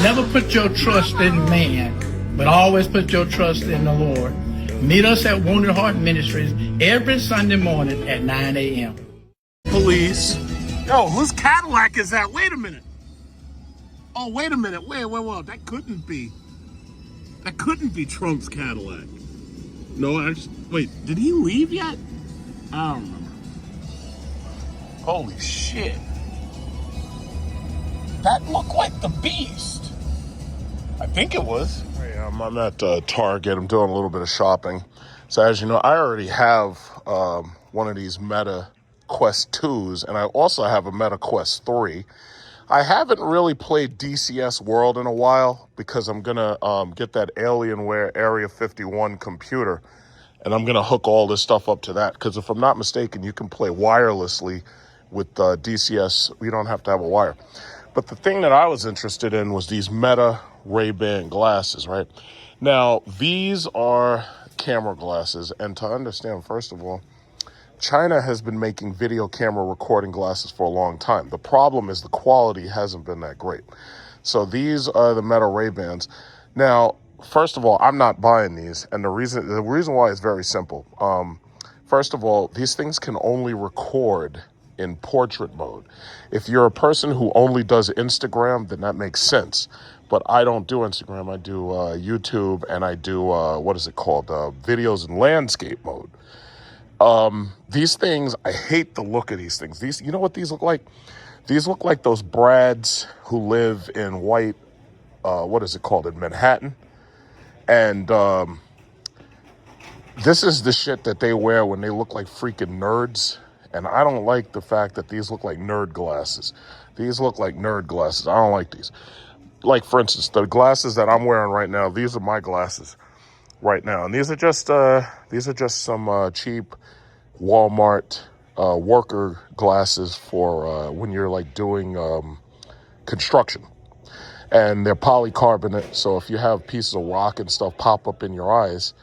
Never put your trust in man, but always put your trust in the Lord. Meet us at Wounded Heart Ministries every Sunday morning at 9 a.m. Police. Yo, whose Cadillac is that? Wait a minute. Oh, wait a minute. Wait. That couldn't be. That couldn't be Trump's Cadillac. No, actually, wait, did he leave yet? I don't remember. Holy shit. That looked like the Beast. I think it was. I'm at Target. I'm doing a little bit of shopping. So as you know, I already have one of these Meta Quest 2s, and I also have a Meta Quest 3. I haven't really played DCS World in a while because I'm going to get that Alienware Area 51 computer, and I'm going to hook all this stuff up to that. Because if I'm not mistaken, you can play wirelessly with DCS. You don't have to have a wire. But the thing that I was interested in was these Meta Ray-Ban glasses, right? Now, these are camera glasses. And to understand, first of all, China has been making video camera recording glasses for a long time. The problem is the quality hasn't been that great. So these are the Meta Ray-Bans. Now, first of all, I'm not buying these. And the reason why is very simple. First of all, these things can only record in portrait mode. If you're a person who only does Instagram, then that makes sense. But I don't do Instagram. I do YouTube, and I do, videos in landscape mode. These things, I hate the look of these things. These, you know what these look like? These look like those Brads who live in in Manhattan. And this is the shit that they wear when they look like freaking nerds. And I don't like the fact that these look like nerd glasses. These look like nerd glasses. I don't like these. Like, for instance, the glasses that I'm wearing right now, these are my glasses right now. And these are just some cheap Walmart worker glasses for when you're like doing construction. And they're polycarbonate, so if you have pieces of rock and stuff pop up in your eyes,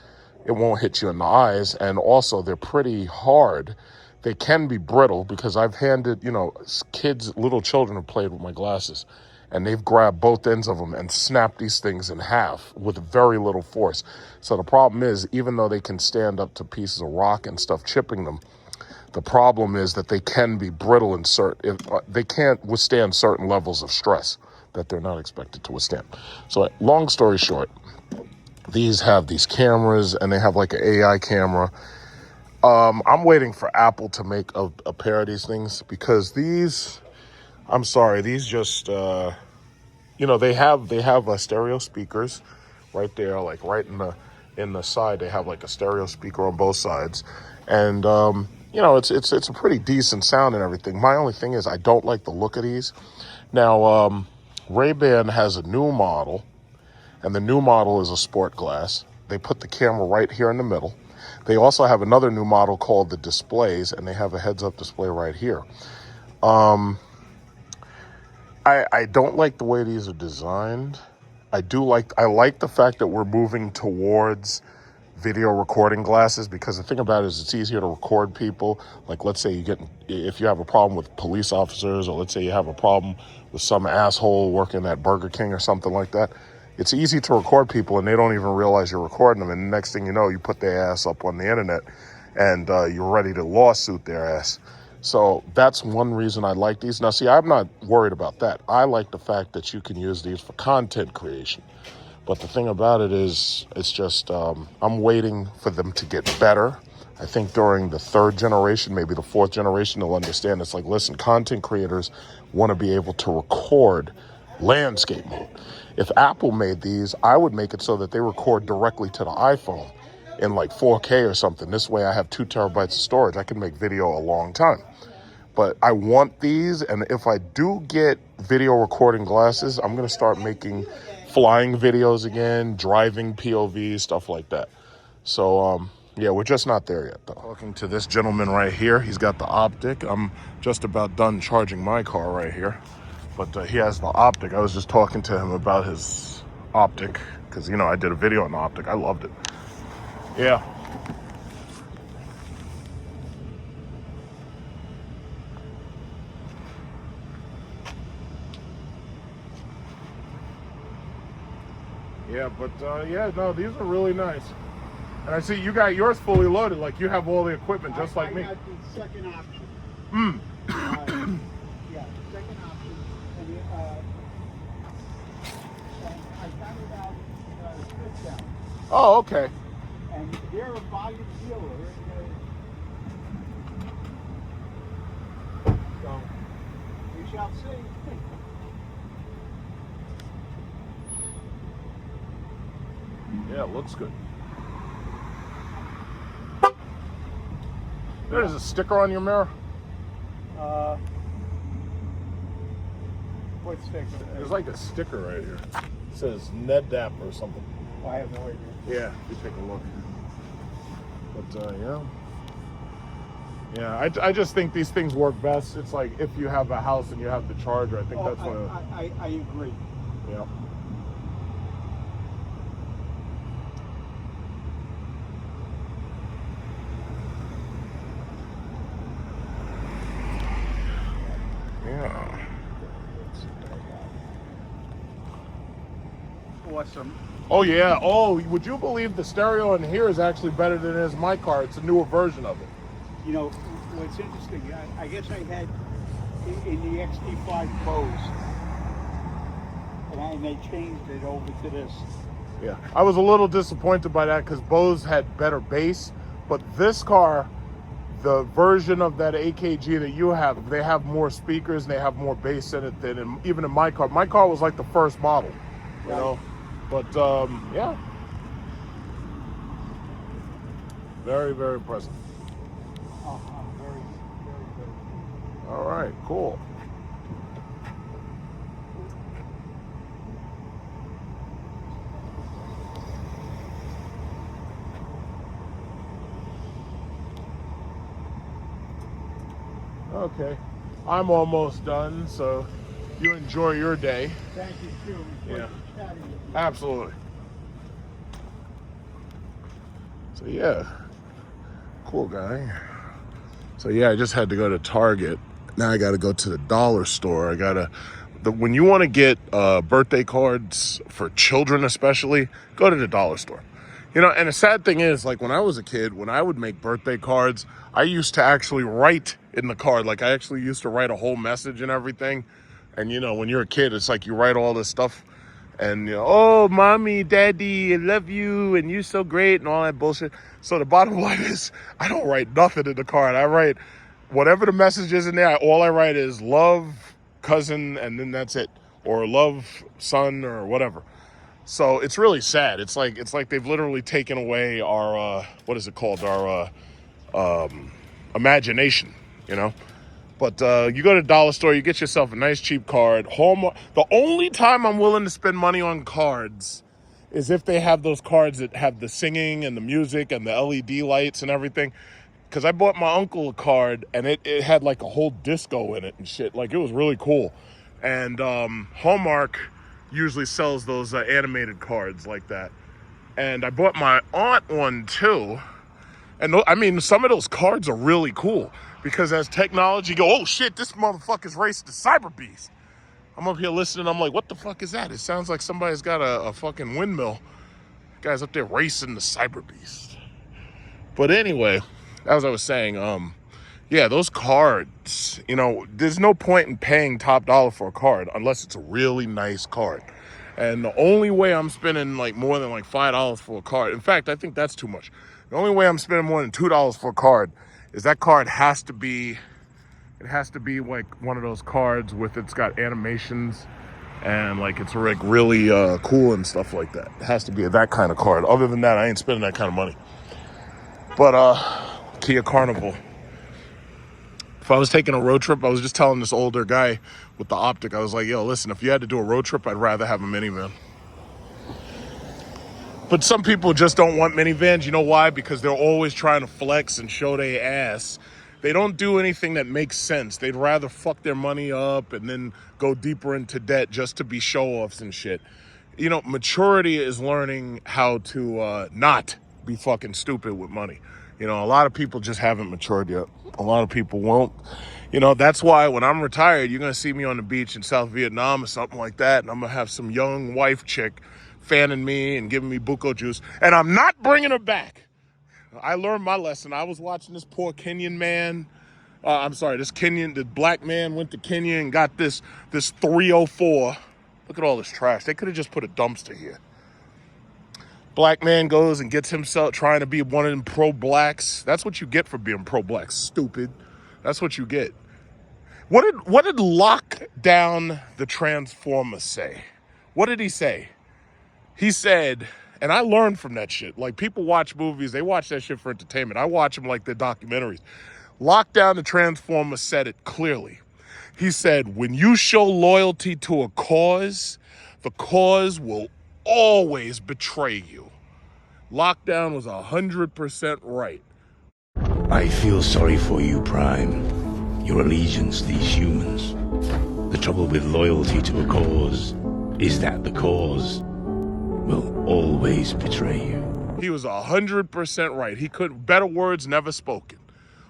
it won't hit you in the eyes. And also, they're pretty hard. They can be brittle because I've handed, little children have played with my glasses, and they've grabbed both ends of them and snapped these things in half with very little force. So the problem is, even though they can stand up to pieces of rock and stuff chipping them, the problem is that they can be brittle and they can't withstand certain levels of stress that they're not expected to withstand. So long story short, these have these cameras, and they have like an AI camera. I'm waiting for Apple to make a pair of these things because these just, they have stereo speakers right there, like right in the side. They have like a stereo speaker on both sides. And, it's a pretty decent sound and everything. My only thing is I don't like the look of these. Now, Ray-Ban has a new model, and the new model is a sport glass. They put the camera right here in the middle. They also have another new model called the Displays, and they have a heads-up display right here. I don't like the way these are designed. I like the fact that we're moving towards video recording glasses, because the thing about it is it's easier to record people. Like, let's say if you have a problem with police officers, or let's say you have a problem with some asshole working at Burger King or something like that. It's easy to record people, and they don't even realize you're recording them. And the next thing you know, you put their ass up on the internet, and you're ready to lawsuit their ass. So that's one reason I like these. Now, see, I'm not worried about that. I like the fact that you can use these for content creation. But the thing about it is, it's just, I'm waiting for them to get better. I think during the third generation, maybe the fourth generation, they'll understand. It's like, listen, content creators want to be able to record landscape mode. If Apple made these, I would make it so that they record directly to the iPhone in like 4K or something. This way I have 2 terabytes of storage. I can make video a long time. But I want these, and if I do get video recording glasses, I'm going to start making flying videos again, driving POV, stuff like that. So, we're just not there yet, though. Talking to this gentleman right here. He's got the Optic. I'm just about done charging my car right here. But he has the Optic. I was just talking to him about his Optic because, I did a video on the Optic. I loved it. Yeah. Yeah, but yeah, no, these are really nice. And I see you got yours fully loaded, like you have all the equipment just like me. I got the second option. Yeah, second option. And I got it out Smith Down. Oh, okay. And they're a volume dealer. So we shall see. Yeah, it looks good. There's a sticker on your mirror. What sticker? There's like a sticker right here. It says NEDAP or something. I have no idea. Yeah, you take a look. But yeah, I just think these things work best. It's like if you have a house and you have the charger, I think that's one of the... I agree. Yeah. Yeah. Awesome. Oh yeah. Oh, would you believe the stereo in here is actually better than it is in my car? It's a newer version of it. You know, what's interesting, I guess I had in the XT5 Bose, and they changed it over to this. Yeah. I was a little disappointed by that because Bose had better bass, but this car, the version of that AKG that you have, they have more speakers and they have more bass in it than even in my car. My car was like the first model, you know. But yeah, very, very impressive. Very, very good. All right, cool. Okay, I'm almost done, so you enjoy your day. Thank you, too. Yeah. Absolutely. So yeah, cool guy. So yeah, I just had to go to Target. Now I got to go to the dollar store. When you want to get birthday cards for children especially, go to the dollar store. You know, and the sad thing is, like when I was a kid, when I would make birthday cards, I used to actually write in the card. Like I actually used to write a whole message and everything. And you know, when you're a kid, it's like you write all this stuff. And, you know, oh, mommy, daddy, I love you, and you're so great, and all that bullshit. So the bottom line is, I don't write nothing in the card. I write whatever the message is in there. All I write is love, cousin, and then that's it. Or love, son, or whatever. So it's really sad. It's like they've literally taken away our, what is it called? Our imagination, you know? But you go to the dollar store, you get yourself a nice cheap card. Hallmark. The only time I'm willing to spend money on cards is if they have those cards that have the singing and the music and the LED lights and everything. Because I bought my uncle a card and it had like a whole disco in it and shit. Like it was really cool. And Hallmark usually sells those animated cards like that. And I bought my aunt one too. And I mean, some of those cards are really cool. Because as technology go, oh shit, this motherfucker's raced the Cyber Beast. I'm up here listening, I'm like, what the fuck is that? It sounds like somebody's got a fucking windmill. Guy's up there racing the Cyber Beast. But anyway, as I was saying, yeah, those cards, you know, there's no point in paying top dollar for a card unless it's a really nice card. And the only way I'm spending like more than like $5 for a card, in fact, I think that's too much. The only way I'm spending more than $2 for a card is that card has to be like one of those cards with it's got animations and like it's like really cool and stuff like that. It has to be that kind of card. Other than that, I ain't spending that kind of money. But Kia Carnival. If I was taking a road trip, I was just telling this older guy with the Optic, I was like, yo, listen, if you had to do a road trip, I'd rather have a minivan. But some people just don't want minivans. You know why? Because they're always trying to flex and show their ass. They don't do anything that makes sense. They'd rather fuck their money up and then go deeper into debt just to be show-offs and shit. You know, maturity is learning how to not be fucking stupid with money. You know, a lot of people just haven't matured yet. A lot of people won't. You know, that's why when I'm retired, you're going to see me on the beach in South Vietnam or something like that. And I'm going to have some young wife chick fanning me and giving me buko juice. And I'm not bringing her back. I learned my lesson. I was watching this poor Kenyan man. The black man went to Kenya and got this 304. Look at all this trash. They could have just put a dumpster here. Black man goes and gets himself trying to be one of them pro-blacks. That's what you get for being pro-black, stupid. That's what you get. What did Lock Down the Transformer say? What did he say? He said, and I learned from that shit. Like, people watch movies, they watch that shit for entertainment. I watch them like they're documentaries. Lock Down the Transformer said it clearly. He said, when you show loyalty to a cause, the cause will always betray you. Lockdown was 100% right. I feel sorry for you, Prime. Your allegiance, these humans. The trouble with loyalty to a cause is that the cause will always betray you. He was 100% right. He couldn't, better words never spoken.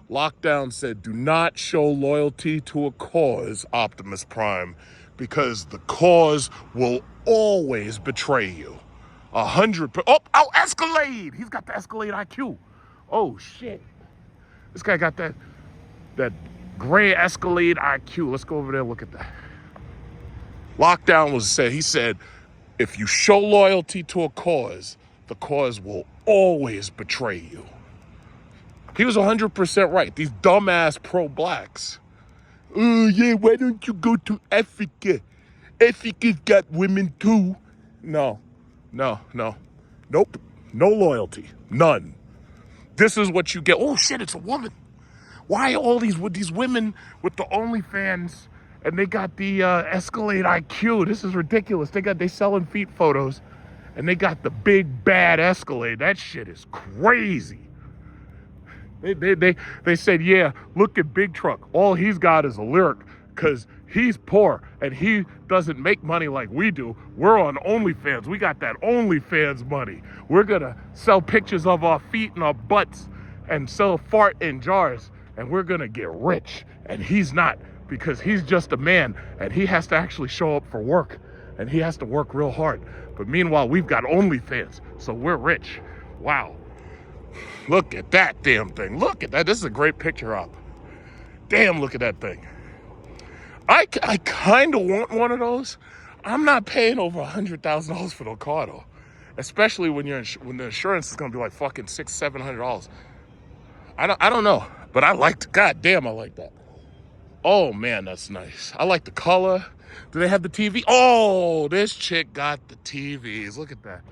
Lockdown said, do not show loyalty to a cause, Optimus Prime, because the cause will always betray you. 100%. Oh, Escalade! He's got the Escalade IQ. Oh, shit. This guy got that gray Escalade IQ. Let's go over there and look at that. Lockdown he said, if you show loyalty to a cause, the cause will always betray you. He was 100% right. These dumbass pro-blacks. Oh, yeah, why don't you go to Africa? Africa's got women too. No. Nope. No loyalty. None. This is what you get. Oh, shit, it's a woman. Why all these women with the OnlyFans and they got the Escalade IQ? This is ridiculous. They selling feet photos and they got the big bad Escalade. That shit is crazy. They said, yeah, look at Big Truck. All he's got is a lyric because he's poor and he doesn't make money like we do. We're on OnlyFans. We got that OnlyFans money. We're going to sell pictures of our feet and our butts and sell fart in jars. And we're going to get rich. And he's not, because he's just a man and he has to actually show up for work and he has to work real hard. But meanwhile, we've got OnlyFans, so we're rich. Wow. Look at that damn thing. Look at that. This is a great picture op. Damn, look at that thing. I kind of want one of those. I'm not paying over $100,000 for the car though, especially when the insurance is gonna be like fucking $600-700. I don't know, but I liked. God damn, I like that. Oh man, that's nice. I like the color. Do they have the TV? Oh, this chick got the TVs. Look at that.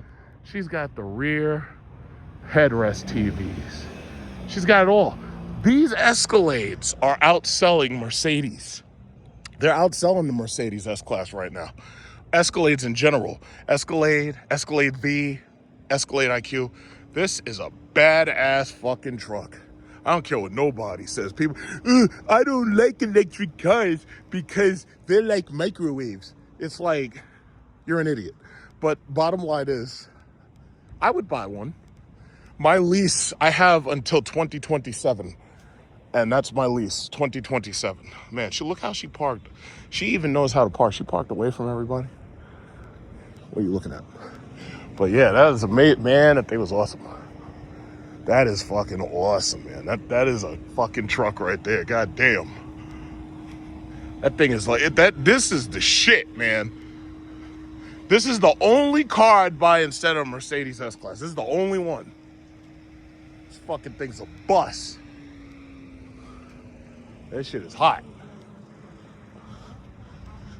She's got the rear headrest TVs. She's got it all. These Escalades are outselling Mercedes. They're outselling the Mercedes S-Class right now. Escalades in general. Escalade V, Escalade IQ. This is a badass fucking truck. I don't care what nobody says. People, I don't like electric cars because they're like microwaves. It's like, you're an idiot. But bottom line is, I would buy one. My lease, I have until 2027. And that's my lease, 2027. Man, look how she parked. She even knows how to park. She parked away from everybody. What are you looking at? But yeah, that is amazing. Man, that thing was awesome. That is fucking awesome, man. That is a fucking truck right there. God damn. That thing is like, this is the shit, man. This is the only car I'd buy instead of a Mercedes S-Class. This is the only one. This fucking thing's a bus. That shit is hot.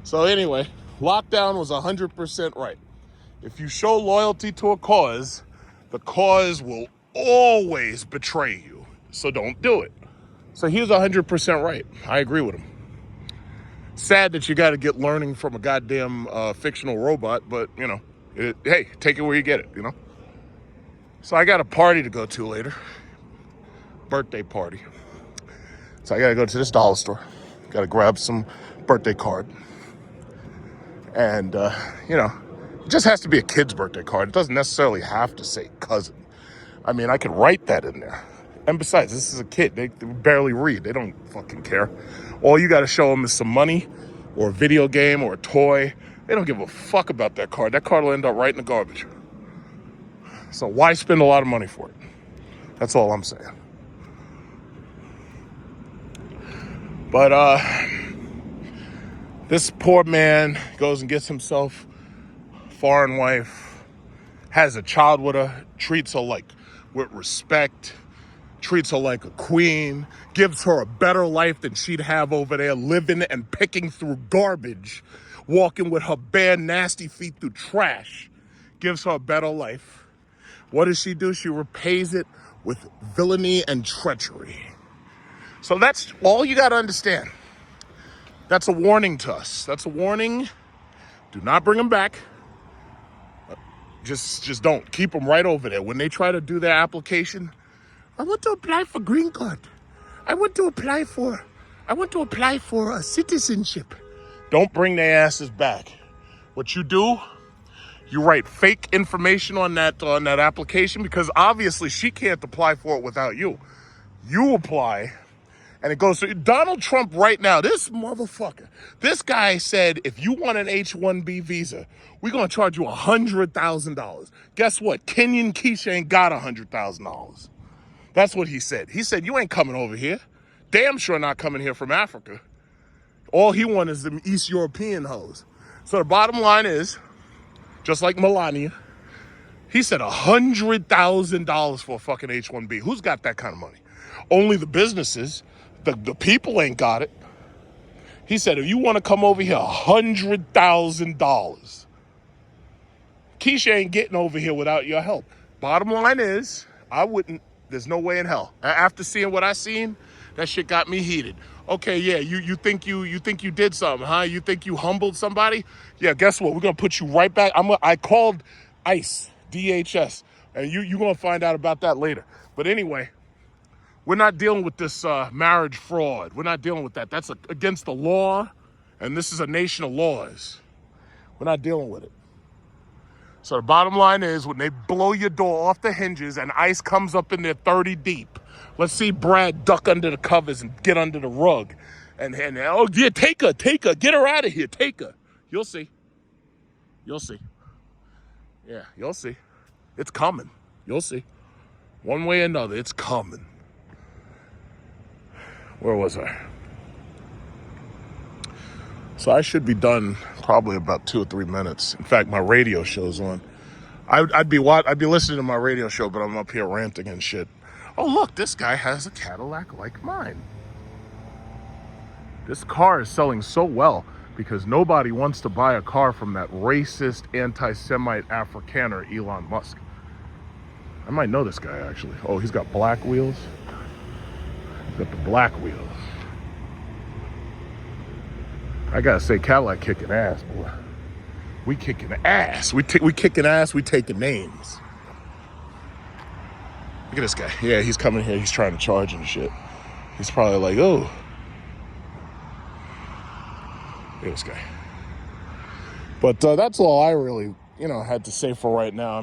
So anyway, Lockdown was 100% right. If you show loyalty to a cause, the cause will always betray you. So don't do it. So he was 100% right. I agree with him. Sad that you got to get learning from a goddamn fictional robot, but you know, hey, take it where you get it, you know? So I got a party to go to later. Birthday party. So I gotta go to this dollar store. Gotta grab some birthday card. And, you know, it just has to be a kid's birthday card. It doesn't necessarily have to say cousin. I mean, I could write that in there. And besides, this is a kid. They barely read. They don't fucking care. All you gotta show them is some money or a video game or a toy They don't give a fuck about that car. That car will end up right in the garbage. So why spend a lot of money for it? That's all I'm saying. But this poor man goes and gets himself a foreign wife, has a child with her, treats her like with respect, treats her like a queen, gives her a better life than she'd have over there living and picking through garbage, walking with her bare nasty feet through trash, gives her a better life. What does she do? She repays it with villainy and treachery. So that's all you got to understand. That's a warning to us. That's a warning. Do not bring them back. Just don't. Keep them right over there. When they try to do their application, I want to apply for green card. I want to apply for a citizenship. Don't bring their asses back. What you do, you write fake information on that application, because obviously she can't apply for it without you. You apply, and it goes to Donald Trump right now. This motherfucker, this guy said, if you want an H-1B visa, we're going to charge you $100,000. Guess what? Kenyan Keisha ain't got $100,000. That's what he said. He said, you ain't coming over here. Damn sure not coming here from Africa. All he wants is them East European hoes. So the bottom line is, just like Melania, he said $100,000 for a fucking H-1B. Who's got that kind of money? Only the businesses. The people ain't got it. He said, if you want to come over here, $100,000. Keisha ain't getting over here without your help. Bottom line is, I wouldn't. There's no way in hell. After seeing what I seen, that shit got me heated. Okay, yeah, you think you did something, huh? You think you humbled somebody? Yeah, guess what? We're gonna put you right back. I called ICE, DHS, and you're gonna find out about that later. But anyway, we're not dealing with this marriage fraud. We're not dealing with that. That's against the law, and this is a nation of laws. We're not dealing with it. So the bottom line is, when they blow your door off the hinges and ICE comes up in there 30 deep, let's see Brad duck under the covers and get under the rug. And oh yeah, take her, get her out of here, take her. You'll see. You'll see. Yeah, you'll see. It's coming. You'll see. One way or another, it's coming. Where was I? So I should be done probably about 2 or 3 minutes. In fact, my radio show's on. I'd be listening to my radio show, but I'm up here ranting and shit. Oh look, this guy has a Cadillac like mine. This car is selling so well because nobody wants to buy a car from that racist, anti-Semite Afrikaner Elon Musk. I might know this guy actually. Oh, he's got black wheels. He's got the black wheels. I gotta say, Cadillac kicking ass, boy. We kicking ass. We kicking ass. We taking names. Look at this guy. Yeah, he's coming here. He's trying to charge and shit. He's probably like, oh. Look at this guy. But that's all I really, had to say for right now.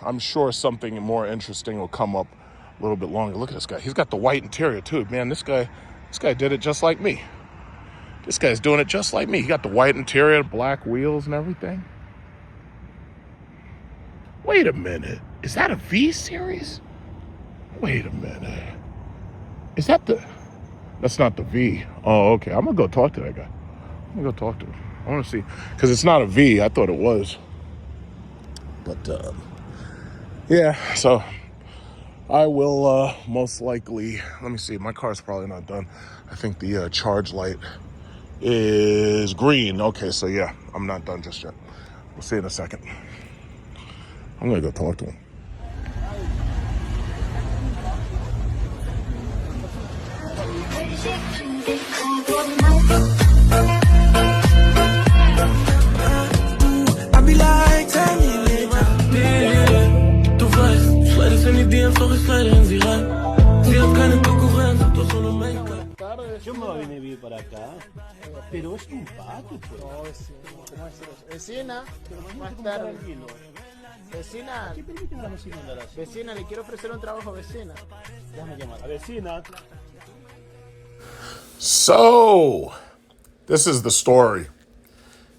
I'm sure something more interesting will come up a little bit longer. Look at this guy. He's got the white interior too, man. This guy did it just like me. This guy's doing it just like me. He got the white interior, black wheels and everything. Wait a minute. Is that a V series? Wait a minute. Is that that's not the V. Oh, okay. I'm gonna go talk to that guy. I'm gonna go talk to him. I wanna see. Because it's not a V. I thought it was. But, yeah. So, I will most likely, let me see. My car's probably not done. I think the charge light is green. Okay, so yeah, I'm not done just yet. We'll see in a second. I'm gonna go talk to him. I be like, tell me later. Du weißt, schleidest in die DMs, doch ich slide in sie rein. Sie hat keine Konkurrenz, doch solo Make-up. Yo me voy a venir para acá, pero es un patio, pues. Vecina, más tarde. Vecina, ¿Qué permiten a la vecina andar así? vecina, le quiero ofrecer un trabajo, vecina. Déjame llamar. A vecina. So, this is the story.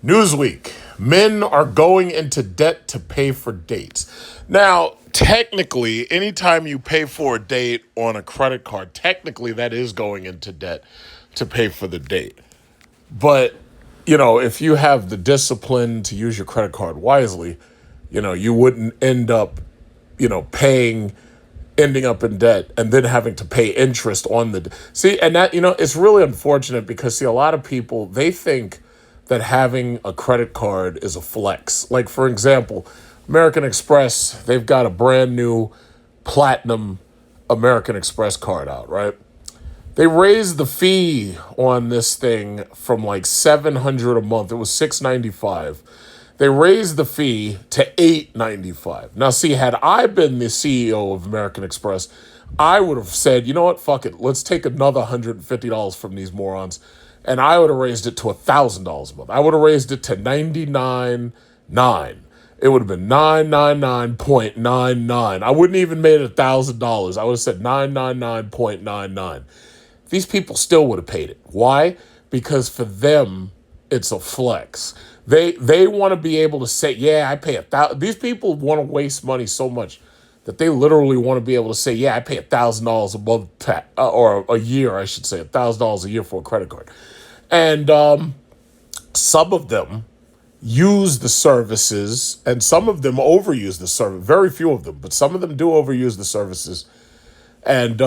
Newsweek, men are going into debt to pay for dates. Now, technically, anytime you pay for a date on a credit card, technically that is going into debt to pay for the date. But, if you have the discipline to use your credit card wisely, you wouldn't end up, ending up in debt and then having to pay interest on see, and that, it's really unfortunate because, see, a lot of people, they think that having a credit card is a flex. Like, for example, American Express, they've got a brand new platinum American Express card out, right? They raised the fee on this thing from like $700 a month. It was $695. They raised the fee to $895. Now, see, had I been the CEO of American Express, I would have said, you know what, fuck it. Let's take another $150 from these morons. And I would have raised it to $1,000 a month. I would have raised it to $99.9. It would have been $999.99. I wouldn't even made it $1,000. I would have said $999.99. These people still would have paid it. Why? Because for them, it's a flex. They want to be able to say, yeah, I pay $1,000. These people want to waste money so much that they literally want to be able to say, yeah, I pay $1,000 a month, or a year, I should say, $1,000 a year for a credit card. And some of them use the services, and some of them overuse the service. Very few of them, but some of them do overuse the services. And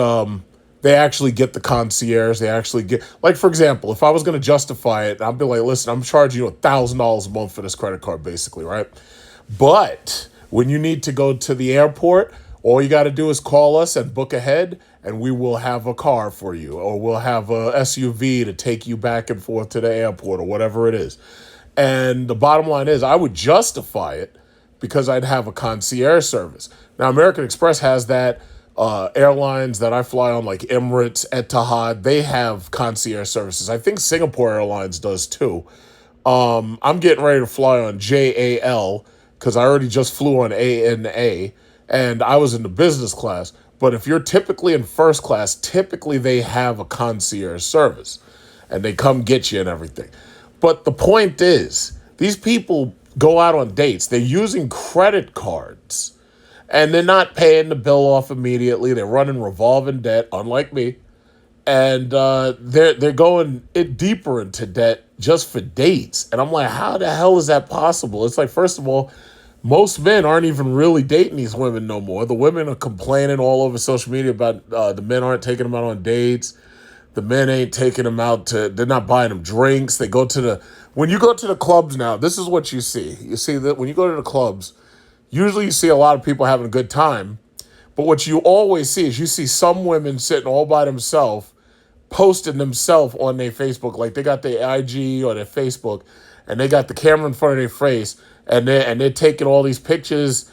they actually get the concierge. They actually get, like, for example, if I was going to justify it, I'd be like, listen, I'm charging you $1,000 a month for this credit card, basically, right? But when you need to go to the airport, all you got to do is call us and book ahead, and we will have a car for you, or we'll have a SUV to take you back and forth to the airport, or whatever it is. And the bottom line is, I would justify it because I'd have a concierge service. Now, American Express has that. Airlines that I fly on, like Emirates, Etihad, they have concierge services. I think Singapore Airlines does too. I'm getting ready to fly on JAL because I already just flew on ANA, and I was in the business class. But if you're typically in first class, typically they have a concierge service, and they come get you and everything. But the point is, these people go out on dates. They're using credit cards, and they're not paying the bill off immediately. They're running revolving debt, unlike me. And they're going deeper into debt just for dates. And I'm like, how the hell is that possible? It's like, first of all, most men aren't even really dating these women no more. The women are complaining all over social media about the men aren't taking them out on dates. The men ain't taking them out they're not buying them drinks. They go to when you go to the clubs now, this is what you see. You see that when you go to the clubs, usually you see a lot of people having a good time. But what you always see is you see some women sitting all by themselves, posting themselves on their Facebook. Like they got their IG or their Facebook, and they got the camera in front of their face, and they're taking all these pictures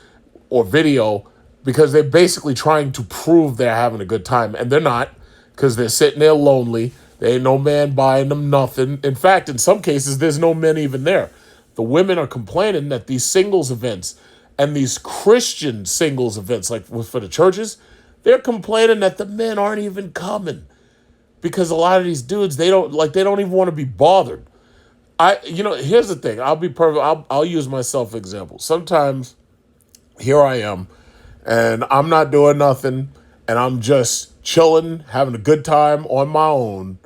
or video because they're basically trying to prove they're having a good time. And they're not, because they're sitting there lonely. There ain't no man buying them nothing. In fact, in some cases, there's no men even there. The women are complaining that these singles events and these Christian singles events, like for the churches, they're complaining that the men aren't even coming because a lot of these dudes, they don't even want to be bothered. Here's the thing. I'll be perfect. I'll use myself for example. Sometimes here I am, and I'm not doing nothing, and I'm just chilling, having a good time on my own,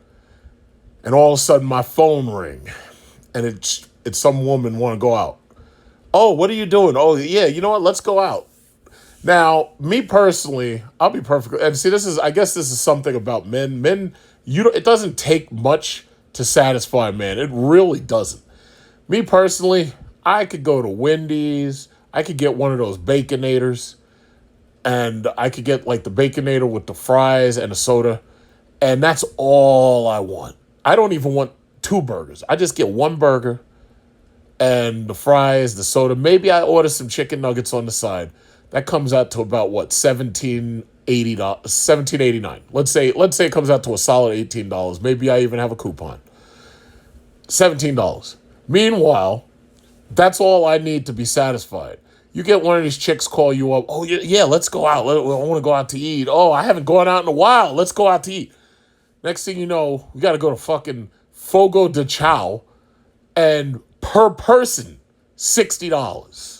and all of a sudden my phone ring, and it's some woman want to go out. Oh, what are you doing? Oh, yeah, you know what? Let's go out. Now, me personally, I'll be perfect. And see, I guess this is something about men. Men, it doesn't take much to satisfy a man. It really doesn't. Me personally, I could go to Wendy's. I could get one of those Baconators. And I could get like the Baconator with the fries and a soda. And that's all I want. I don't even want 2 burgers. I just get 1 burger and the fries, the soda. Maybe I order some chicken nuggets on the side. That comes out to about what, $17.89. Let's say it comes out to a solid $18. Maybe I even have a coupon. $17. Meanwhile, that's all I need to be satisfied. You get one of these chicks call you up. Oh yeah, let's go out. I want to go out to eat. Oh, I haven't gone out in a while. Let's go out to eat. Next thing you know, we got to go to fucking Fogo de Chao and per person, $60.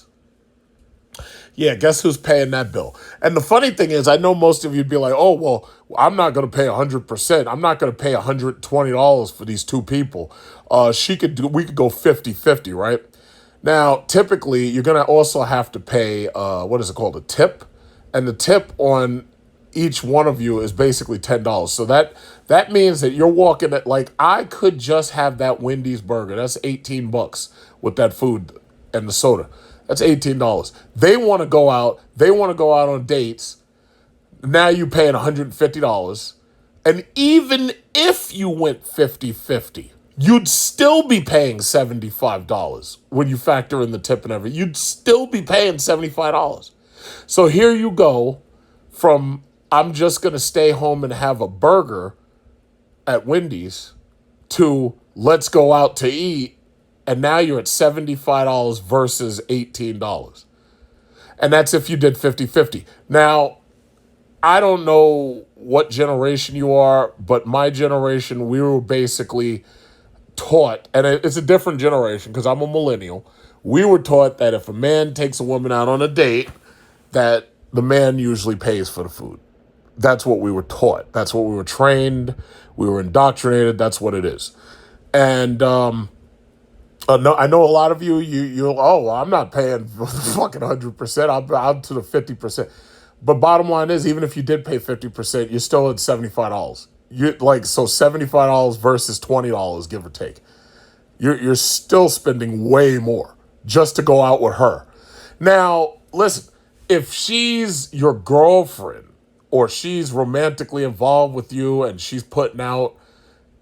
Yeah, guess who's paying that bill? And the funny thing is, I know most of you'd be like, oh, well, I'm not going to pay 100%. I'm not going to pay $120 for these two people. We could go 50-50, right? Now, typically, you're going to also have to pay, what is it called, a tip? And the tip on each one of you is basically $10. So that means that you're walking at, like, I could just have that Wendy's burger. That's $18 with that food and the soda. That's $18. They want to go out. They want to go out on dates. Now you're paying $150. And even if you went 50-50, you'd still be paying $75 when you factor in the tip and everything. You'd still be paying $75. So here you go from I'm just going to stay home and have a burger at Wendy's to let's go out to eat. And now you're at $75 versus $18. And that's if you did 50-50. Now, I don't know what generation you are, but my generation, we were basically taught, and it's a different generation because I'm a millennial. We were taught that if a man takes a woman out on a date, that the man usually pays for the food. That's what we were taught. That's what we were trained. We were indoctrinated. That's what it is. And no, I know a lot of you're well, I'm not paying fucking 100%. I'm to the 50%. But bottom line is, even if you did pay 50%, you're still at $75. So $75 versus $20, give or take. You're still spending way more just to go out with her. Now, listen, if she's your girlfriend or she's romantically involved with you and she's putting out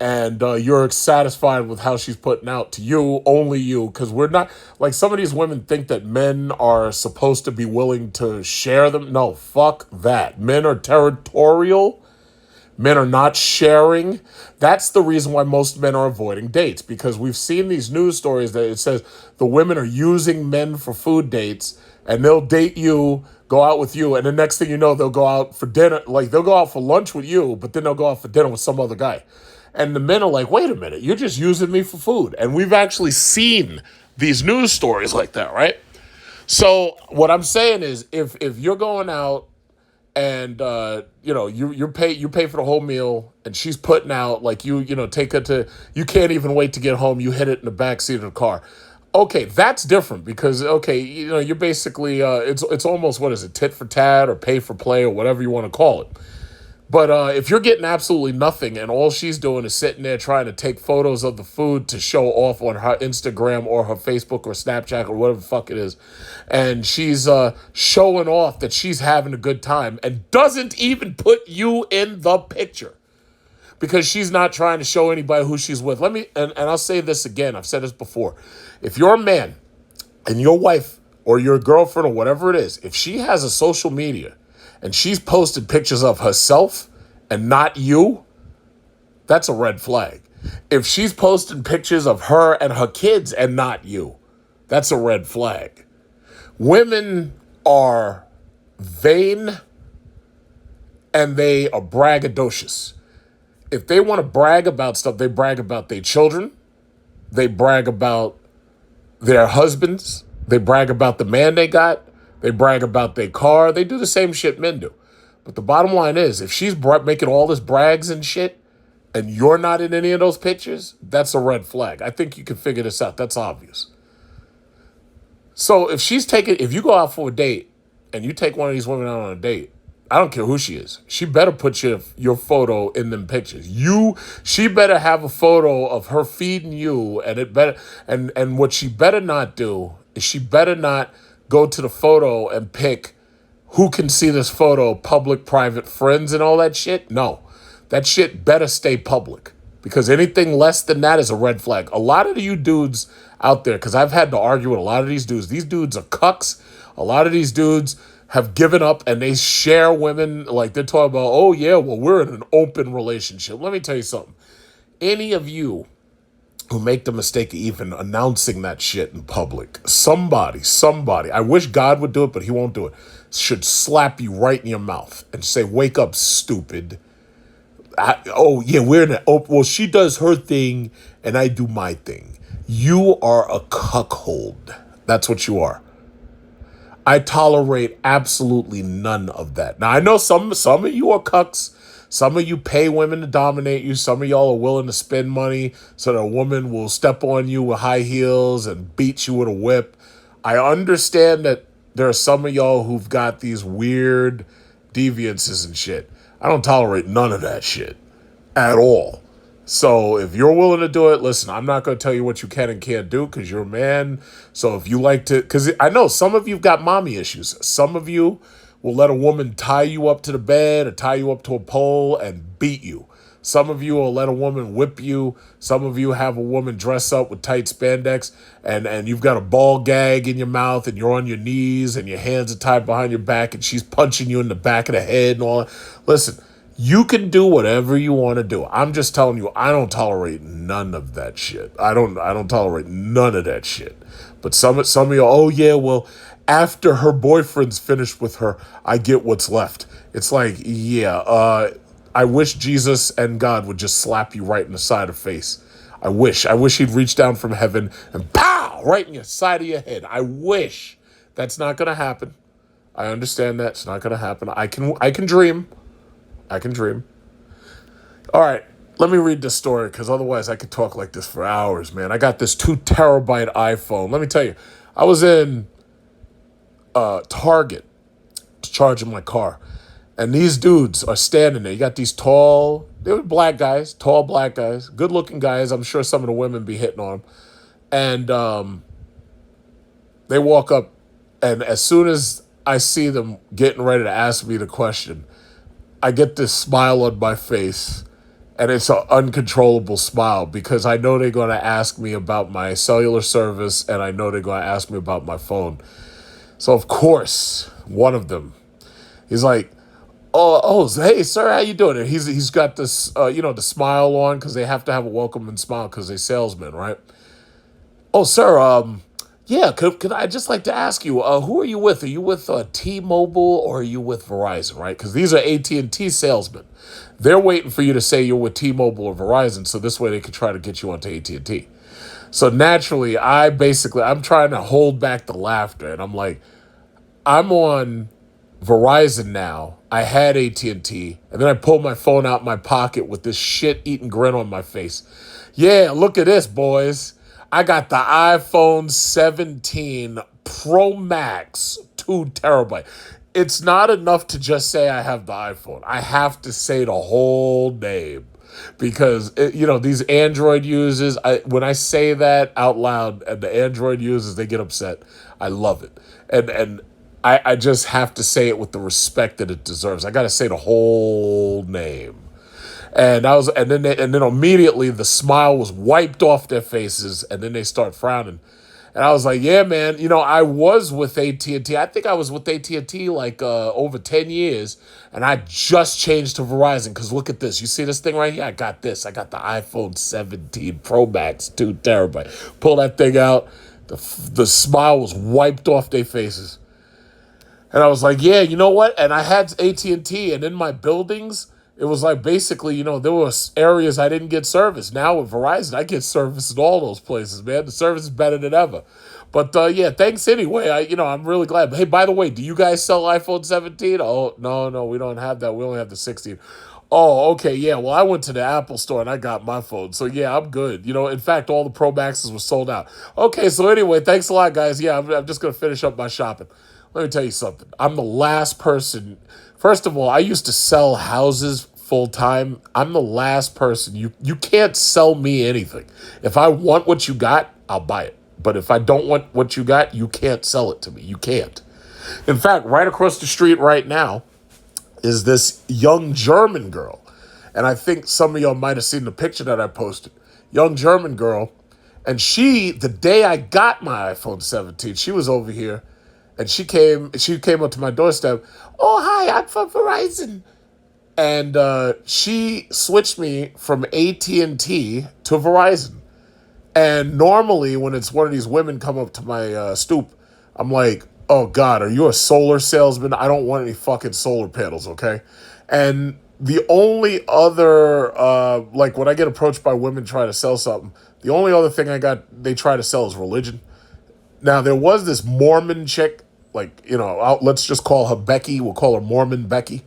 and you're satisfied with how she's putting out to you, only you, because we're not, like some of these women think that men are supposed to be willing to share them. No, fuck that. Men are territorial. Men are not sharing. That's the reason why most men are avoiding dates, because we've seen these news stories that it says the women are using men for food dates and they'll date you, go out with you, and the next thing you know, they'll go out for dinner. Like they'll go out for lunch with you, but then they'll go out for dinner with some other guy. And the men are like, wait a minute, you're just using me for food. And we've actually seen these news stories like that, right? So what I'm saying is if you're going out and you pay for the whole meal and she's putting out, like take her to, you can't even wait to get home, you hit it in the backseat of the car. Okay, that's different because you're basically it's almost, what is it, tit for tat or pay for play or whatever you want to call it. But if you're getting absolutely nothing and all she's doing is sitting there trying to take photos of the food to show off on her Instagram or her Facebook or Snapchat or whatever the fuck it is, and she's showing off that she's having a good time and doesn't even put you in the picture because she's not trying to show anybody who she's with. And I'll say this again. I've said this before. If you're a man and your wife or your girlfriend or whatever it is, if she has a social media and she's posted pictures of herself and not you, that's a red flag. If she's posting pictures of her and her kids and not you, that's a red flag. Women are vain and they are braggadocious. If they want to brag about stuff, they brag about their children. They brag about their husbands. They brag about the man they got. They brag about their car. They do the same shit men do. But the bottom line is, if she's making all this brags and shit, and you're not in any of those pictures, that's a red flag. I think you can figure this out. That's obvious. So if you go out for a date, and you take one of these women out on a date, I don't care who she is. She better put your photo in them pictures. She better have a photo of her feeding you, and what she better not do is she better not go to the photo and pick who can see this photo, public, private, friends, and all that shit. No, that shit better stay public because anything less than that is a red flag. A lot of you dudes out there, because I've had to argue with a lot of these dudes. These dudes are cucks. A lot of these dudes have given up and they share women like they're talking about, oh yeah, well, we're in an open relationship. Let me tell you something. Any of you who make the mistake of even announcing that shit in public, somebody, I wish God would do it, but he won't do it, should slap you right in your mouth and say, wake up, stupid. We're in an open, well, she does her thing and I do my thing. You are a cuckold. That's what you are. I tolerate absolutely none of that. Now, I know some of you are cucks. Some of you pay women to dominate you. Some of y'all are willing to spend money so that a woman will step on you with high heels and beat you with a whip. I understand that there are some of y'all who've got these weird deviances and shit. I don't tolerate none of that shit at all. So if you're willing to do it, listen, I'm not going to tell you what you can and can't do because you're a man. So if you like to, because I know some of you've got mommy issues. Some of you will let a woman tie you up to the bed or tie you up to a pole and beat you. Some of you will let a woman whip you. Some of you have a woman dress up with tight spandex and you've got a ball gag in your mouth and you're on your knees and your hands are tied behind your back and she's punching you in the back of the head and all that. Listen, you can do whatever you want to do. I'm just telling you, I don't tolerate none of that shit. I don't tolerate none of that shit. But some of you, oh yeah, well, after her boyfriend's finished with her, I get what's left. It's like, yeah, I wish Jesus and God would just slap you right in the side of the face. I wish he'd reach down from heaven and pow, right in your side of your head. I wish. That's not going to happen. I understand that. It's not going to happen. I can dream. I can dream. All right, let me read this story because otherwise I could talk like this for hours, man. I got this 2 terabyte iPhone. Let me tell you, I was in Target charging my car, and these dudes are standing there. You got these they were black guys, tall black guys, good looking guys. I'm sure some of the women be hitting on them. And they walk up, and as soon as I see them getting ready to ask me the question, I get this smile on my face, and it's an uncontrollable smile because I know they're going to ask me about my cellular service, and I know they're going to ask me about my phone. So, of course, one of them, he's like, oh, hey, sir, how you doing? And he's got this, the smile on because they have to have a welcoming smile because they're salesmen, right? Oh, sir, yeah, could I just like to ask you, who are you with? Are you with T-Mobile or are you with Verizon, right? Because these are AT&T salesmen. They're waiting for you to say you're with T-Mobile or Verizon, so this way they can try to get you onto AT&T. So naturally, I'm trying to hold back the laughter, and I'm like, I'm on Verizon now. I had AT&T, and then I pulled my phone out my pocket with this shit-eating grin on my face. Yeah, look at this, boys. I got the iPhone 17 Pro Max 2 terabyte. It's not enough to just say I have the iPhone. I have to say the whole name because, these Android users, when I say that out loud and the Android users, they get upset. I love it. And I just have to say it with the respect that it deserves. I got to say the whole name. And then immediately the smile was wiped off their faces, and then they start frowning. And I was like, yeah, man, I was with AT&T. I think I was with AT&T like over 10 years, and I just changed to Verizon because look at this. You see this thing right here? I got this. I got the iPhone 17 Pro Max 2 terabyte. Pull that thing out. The smile was wiped off their faces. And I was like, yeah, you know what? And I had AT&T, and in my buildings, it was like basically, there were areas I didn't get service. Now with Verizon, I get service in all those places, man. The service is better than ever. But yeah, thanks anyway. I'm really glad. But hey, by the way, do you guys sell iPhone 17? Oh, no, we don't have that. We only have the 16. Oh, okay, yeah. Well, I went to the Apple store and I got my phone. So yeah, I'm good. In fact, all the Pro Maxes were sold out. Okay, so anyway, thanks a lot, guys. Yeah, I'm just going to finish up my shopping. Let me tell you something. I'm the last person. First of all, I used to sell houses full time. I'm the last person. You can't sell me anything. If I want what you got, I'll buy it. But if I don't want what you got, you can't sell it to me. You can't. In fact, right across the street right now is this young German girl. And I think some of y'all might have seen the picture that I posted. Young German girl. And the day I got my iPhone 17, she was over here. And she came up to my doorstep. Oh, hi, I'm from Verizon. And she switched me from AT&T to Verizon. And normally when it's one of these women come up to my stoop, I'm like, oh, God, are you a solar salesman? I don't want any fucking solar panels, okay? And The only other, like when I get approached by women trying to sell something, the only other thing they try to sell is religion. Now, there was this Mormon chick, like, let's just call her Becky. We'll call her Mormon Becky.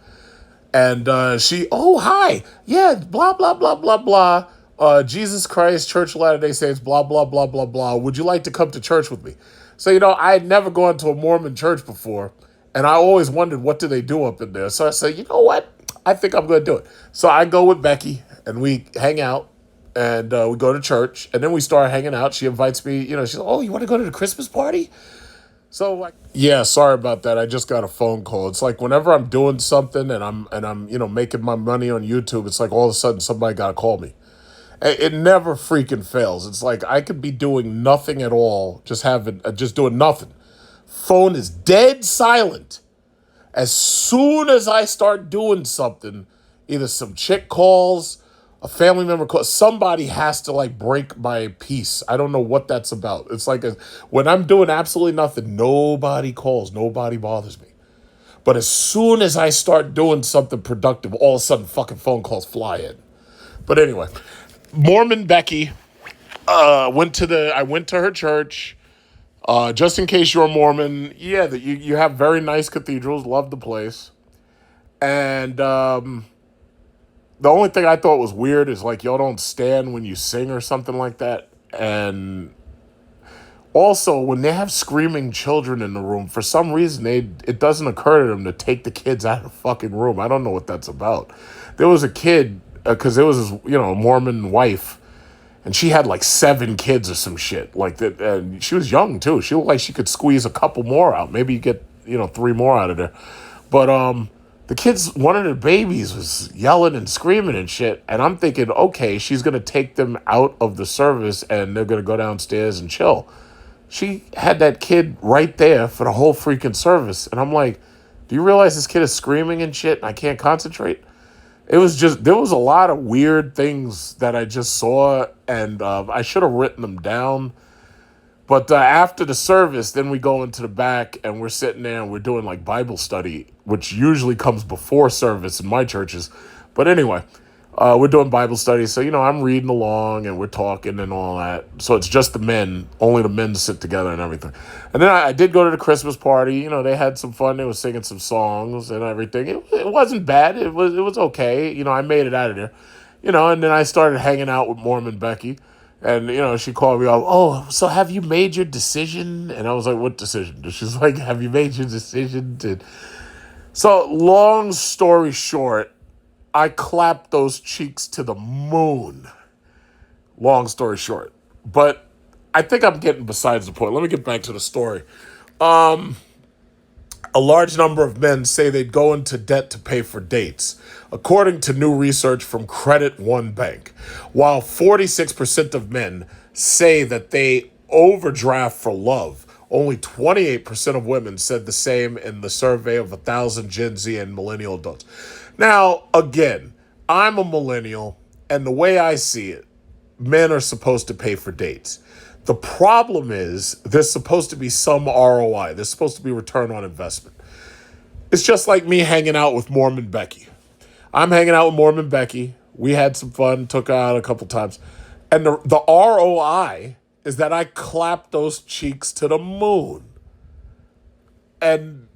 And oh, hi. Yeah, blah, blah, blah, blah, blah. Jesus Christ, Church of Latter-day Saints, blah, blah, blah, blah, blah. Would you like to come to church with me? So, I had never gone to a Mormon church before. And I always wondered, what do they do up in there? So I said, you know what? I think I'm going to do it. So I go with Becky, and we hang out. And we go to church, and then we start hanging out. She invites me, she's like, oh, you want to go to the Christmas party? So like, yeah, sorry about that. I just got a phone call. It's like whenever I'm doing something and I'm making my money on YouTube, it's like all of a sudden somebody got to call me. It never freaking fails. It's like I could be doing nothing at all, just doing nothing. Phone is dead silent. As soon as I start doing something, either some chick calls, a family member calls, somebody has to like break my peace. I don't know what that's about. It's like when I'm doing absolutely nothing, nobody calls, nobody bothers me. But as soon as I start doing something productive, all of a sudden fucking phone calls fly in. But anyway, Mormon Becky, I went to her church. Just in case you're a Mormon, yeah, you have very nice cathedrals, love the place. And the only thing I thought was weird is like y'all don't stand when you sing or something like that. And also when they have screaming children in the room, for some reason it doesn't occur to them to take the kids out of the fucking room. I don't know what that's about. There was a kid, because there was his, Mormon wife, and she had like 7 kids or some shit like that. And she was young too. She looked like she could squeeze a couple more out. Maybe you get, 3 more out of there. But the kids, one of the babies was yelling and screaming and shit. And I'm thinking, okay, she's going to take them out of the service and they're going to go downstairs and chill. She had that kid right there for the whole freaking service. And I'm like, do you realize this kid is screaming and shit and I can't concentrate? There was a lot of weird things that I just saw, and I should have written them down. But after the service, then we go into the back and we're sitting there and we're doing like Bible study, which usually comes before service in my churches. But anyway, we're doing Bible study. So, I'm reading along and we're talking and all that. So it's just the men, only the men sit together and everything. And then I did go to the Christmas party. They had some fun. They were singing some songs and everything. It wasn't bad. It was okay. I made it out of there. And then I started hanging out with Mormon Becky. And, she called me up, oh, so have you made your decision? And I was like, what decision? She's like, have you made your decision? So long story short, I clapped those cheeks to the moon. Long story short. But I think I'm getting besides the point. Let me get back to the story. A large number of men say they'd go into debt to pay for dates, according to new research from Credit One Bank, while 46% of men say that they overdraft for love. Only 28% of women said the same in the survey of 1,000 Gen Z and millennial adults. Now, again, I'm a millennial, and the way I see it, men are supposed to pay for dates. The problem is there's supposed to be some ROI. There's supposed to be return on investment. It's just like me hanging out with Mormon Becky. I'm hanging out with Mormon Becky. We had some fun, took her out a couple times. And the ROI is that I clapped those cheeks to the moon. And,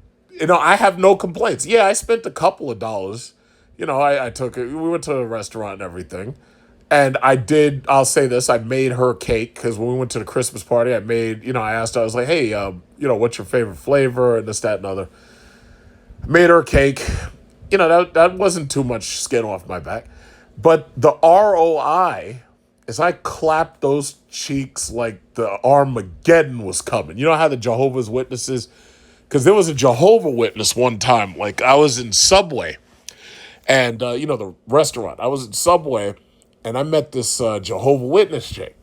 I have no complaints. Yeah, I spent a couple of dollars. I took it. We went to a restaurant and everything. And I'll say this, I made her cake, because when we went to the Christmas party, I asked her, I was like, hey, what's your favorite flavor, and this, that, and other. I made her cake. That wasn't too much skin off my back. But the ROI is I clapped those cheeks like the Armageddon was coming. You know how the Jehovah's Witnesses, because there was a Jehovah Witness one time, like I was in Subway, and, the restaurant, I was in Subway, and I met this Jehovah Witness chick,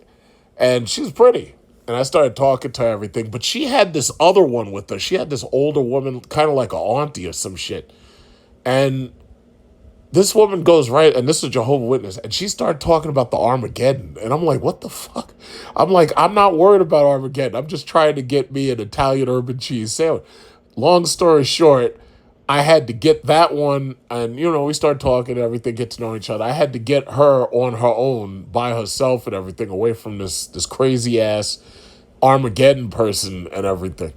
and she was pretty. And I started talking to her everything, but she had this other one with her. She had this older woman, kind of like an auntie or some shit. And this woman goes right, and this is a Jehovah Witness, and she started talking about the Armageddon. And I'm like, what the fuck? I'm like, I'm not worried about Armageddon. I'm just trying to get me an Italian urban cheese sandwich. Long story short, I had to get that one, and we started talking and everything, get to know each other. I had to get her on her own by herself and everything, away from this crazy ass Armageddon person and everything.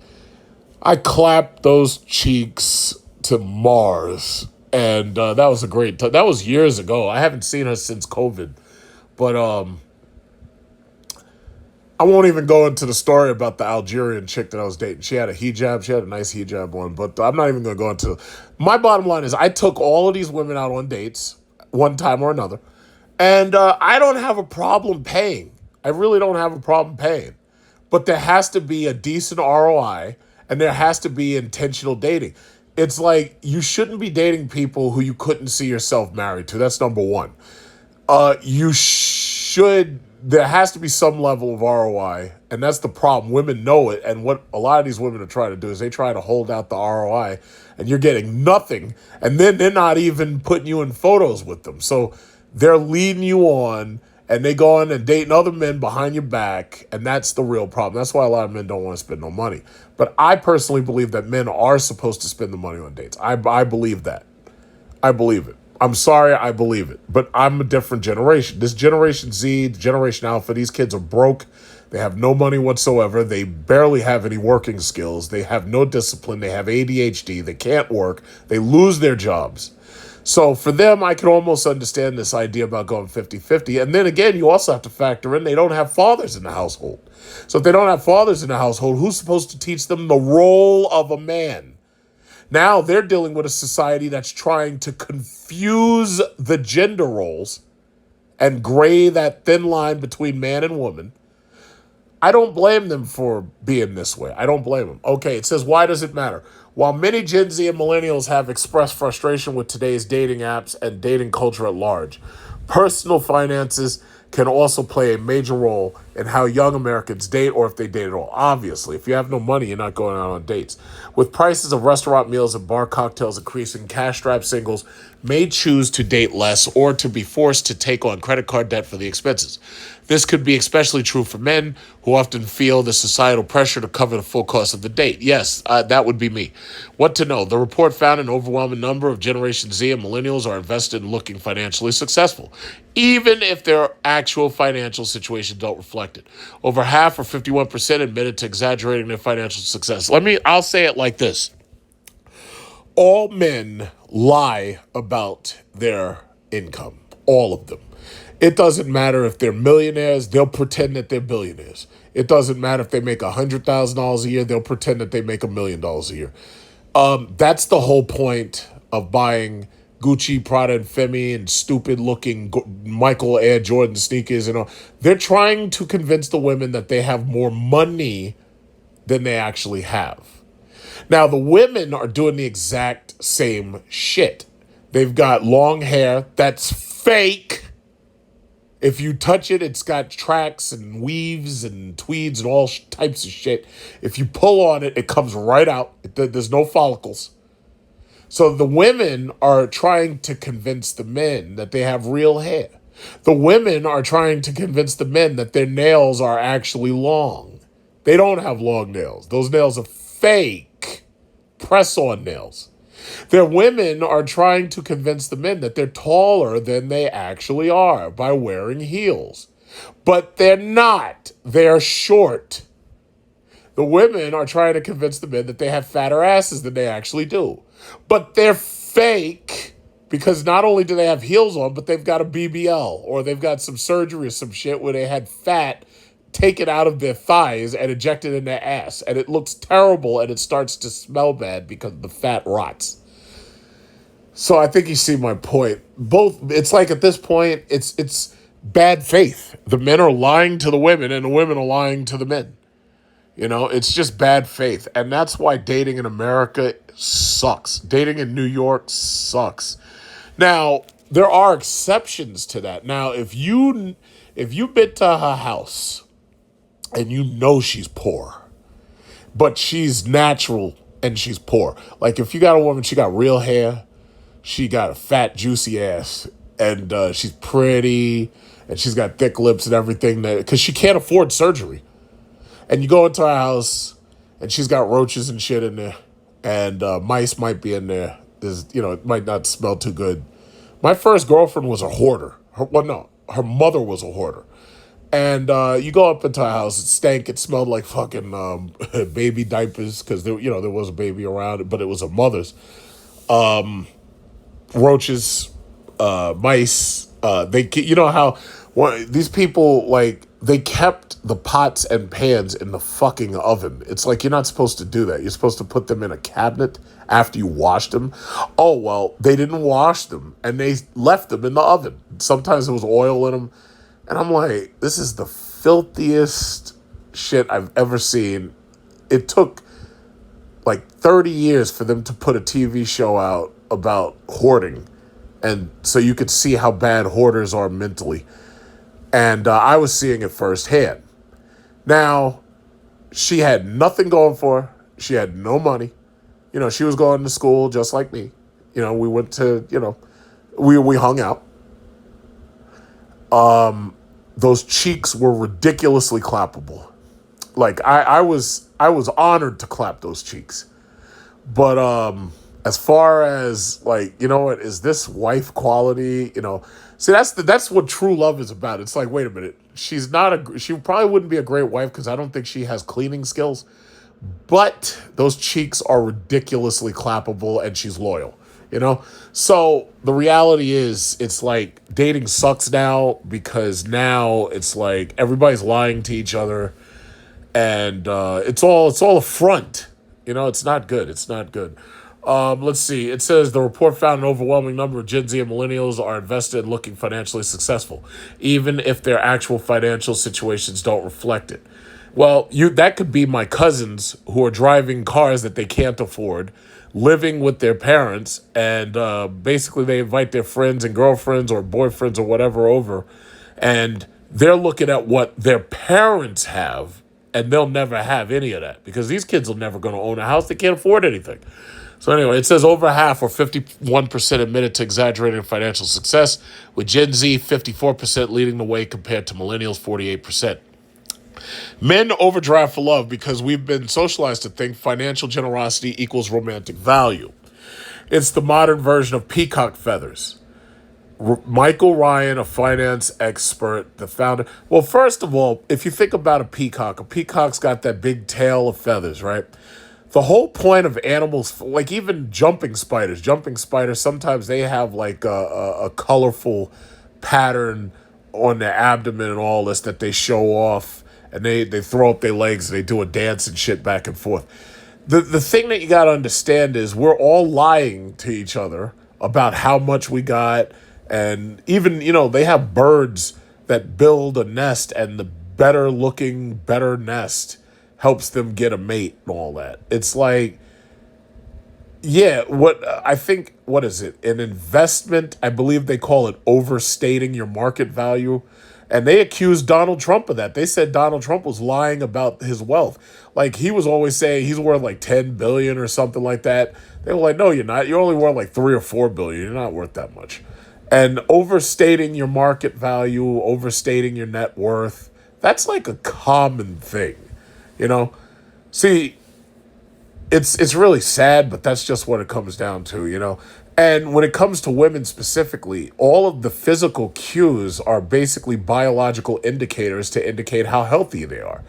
I clapped those cheeks to Mars, and that was a great time. That was years ago. I haven't seen her since COVID, but I won't even go into the story about the Algerian chick that I was dating. She had a hijab. She had a nice hijab one, but I'm not even going to go into. My bottom line is I took all of these women out on dates one time or another, and I don't have a problem paying. I really don't have a problem paying, but there has to be a decent ROI, and there has to be intentional dating. It's like you shouldn't be dating people who you couldn't see yourself married to. That's number one. There has to be some level of ROI, and that's the problem. Women know it, and what a lot of these women are trying to do is they try to hold out the ROI, and you're getting nothing, and then they're not even putting you in photos with them. So they're leading you on, and they go on and dating other men behind your back, and that's the real problem. That's why a lot of men don't want to spend no money. But I personally believe that men are supposed to spend the money on dates. I believe that. I believe it. I'm sorry, I believe it. But I'm a different generation. This Generation Z, Generation Alpha, these kids are broke. They have no money whatsoever. They barely have any working skills. They have no discipline. They have ADHD. They can't work. They lose their jobs. So for them, I can almost understand this idea about going 50-50. And then again, you also have to factor in they don't have fathers in the household. So if they don't have fathers in the household, who's supposed to teach them the role of a man? Now they're dealing with a society that's trying to confuse the gender roles and gray that thin line between man and woman. I don't blame them for being this way. I don't blame them. Okay, it says, why does it matter? While many Gen Z and millennials have expressed frustration with today's dating apps and dating culture at large, personal finances can also play a major role in how young Americans date, or if they date at all. Obviously, if you have no money, you're not going out on dates. With prices of restaurant meals and bar cocktails increasing, cash-strapped singles may choose to date less or to be forced to take on credit card debt for the expenses. This could be especially true for men who often feel the societal pressure to cover the full cost of the date. Yes, that would be me. What to know? The report found an overwhelming number of Generation Z and millennials are invested in looking financially successful, even if their actual financial situation don't reflect it. Over half, or 51%, admitted to exaggerating their financial success. I'll say it like this. All men lie about their income. All of them. It doesn't matter if they're millionaires, they'll pretend that they're billionaires. It doesn't matter if they make $100,000 a year, they'll pretend that they make $1 million a year. That's the whole point of buying Gucci, Prada, and Femi and stupid-looking Michael Air Jordan sneakers and all. They're trying to convince the women that they have more money than they actually have. Now, the women are doing the exact same shit. They've got long hair that's fake. If you touch it, it's got tracks and weaves and tweeds and all types of shit. If you pull on it, it comes right out. There's no follicles. So the women are trying to convince the men that they have real hair. The women are trying to convince the men that their nails are actually long. They don't have long nails. Those nails are fake press-on nails. Their women are trying to convince the men that they're taller than they actually are by wearing heels. But they're not. They're short. The women are trying to convince the men that they have fatter asses than they actually do. But they're fake because not only do they have heels on, but they've got a BBL or they've got some surgery or some shit where they had fat taken out of their thighs and injected in their ass. And it looks terrible and it starts to smell bad because the fat rots. So I think you see my point. It's like at this point, it's bad faith. The men are lying to the women and the women are lying to the men. It's just bad faith. And that's why dating in America sucks. Dating in New York sucks. Now, there are exceptions to that. Now, if you've been to her house and you know she's poor, but she's natural and she's poor. Like if you got a woman, she got real hair, she got a fat, juicy ass, and she's pretty, and she's got thick lips and everything, because she can't afford surgery. And you go into her house, and she's got roaches and shit in there, and mice might be in there. There's, it might not smell too good. My first girlfriend was a hoarder. Her mother was a hoarder. And you go up into her house, it stank. It smelled like fucking baby diapers because there was a baby around, but it was a mother's. Roaches, mice. These people, like, they kept the pots and pans in the fucking oven. It's like you're not supposed to do that. You're supposed to put them in a cabinet after you washed them. Oh, well, they didn't wash them, and they left them in the oven. Sometimes there was oil in them. And I'm like, this is the filthiest shit I've ever seen. It took like 30 years for them to put a TV show out about hoarding. And so you could see how bad hoarders are mentally. And I was seeing it firsthand. Now, she had nothing going for her. She had no money. She was going to school just like me. We went to, we hung out. Those cheeks were ridiculously clappable. Like I was honored to clap those cheeks. But as far as like, is this wife quality? See, that's what true love is about. It's like, wait a minute, she probably wouldn't be a great wife because I don't think she has cleaning skills. But those cheeks are ridiculously clappable, and she's loyal. So the reality is, it's like dating sucks now because now it's like everybody's lying to each other, and it's all a front. It's not good. It's not good. Let's see. It says the report found an overwhelming number of Gen Z and millennials are invested in looking financially successful, even if their actual financial situations don't reflect it. Well, that could be my cousins who are driving cars that they can't afford, living with their parents, and basically they invite their friends and girlfriends or boyfriends or whatever over, and they're looking at what their parents have, and they'll never have any of that because these kids are never going to own a house. They can't afford anything. So anyway, it says over half, or 51%, admitted to exaggerated financial success, with Gen Z 54% leading the way compared to millennials 48%. Men overdraft for love because we've been socialized to think financial generosity equals romantic value. It's the modern version of peacock feathers. Michael Ryan, a finance expert, the founder. Well, first of all, if you think about a peacock's got that big tail of feathers, right? The whole point of animals, like even jumping spiders, sometimes they have like a colorful pattern on their abdomen and all this that they show off. And they throw up their legs and they do a dance and shit back and forth. The thing that you got to understand is we're all lying to each other about how much we got. And even, they have birds that build a nest, and the better nest helps them get a mate and all that. It's like, yeah, what is it? An investment, I believe they call it overstating your market value. And they accused Donald Trump of that. They said Donald Trump was lying about his wealth. Like, he was always saying he's worth like 10 billion or something like that. They were like, no, you're not. You're only worth like 3 or 4 billion. You're not worth that much. And overstating your market value, overstating your net worth, that's like a common thing, See, it's really sad, but that's just what it comes down to, And when it comes to women specifically, all of the physical cues are basically biological indicators to indicate how healthy they are.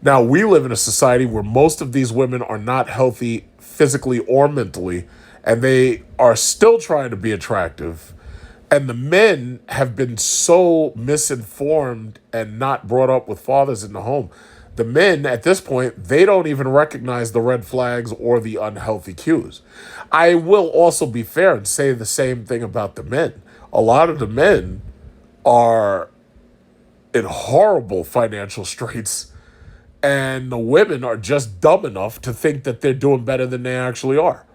Now, we live in a society where most of these women are not healthy physically or mentally, and they are still trying to be attractive. And the men have been so misinformed and not brought up with fathers in the home. The men, at this point, they don't even recognize the red flags or the unhealthy cues. I will also be fair and say the same thing about the men. A lot of the men are in horrible financial straits, and the women are just dumb enough to think that they're doing better than they actually are.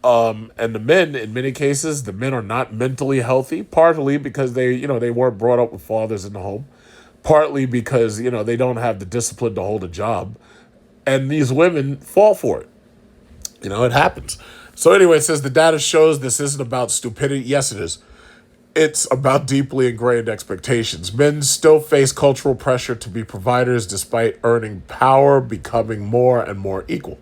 And the men, in many cases, the men are not mentally healthy, partly because they weren't brought up with fathers in the home. Partly because, they don't have the discipline to hold a job. And these women fall for it. It happens. So anyway, it says the data shows this isn't about stupidity. Yes, it is. It's about deeply ingrained expectations. Men still face cultural pressure to be providers despite earning power, becoming more and more equal.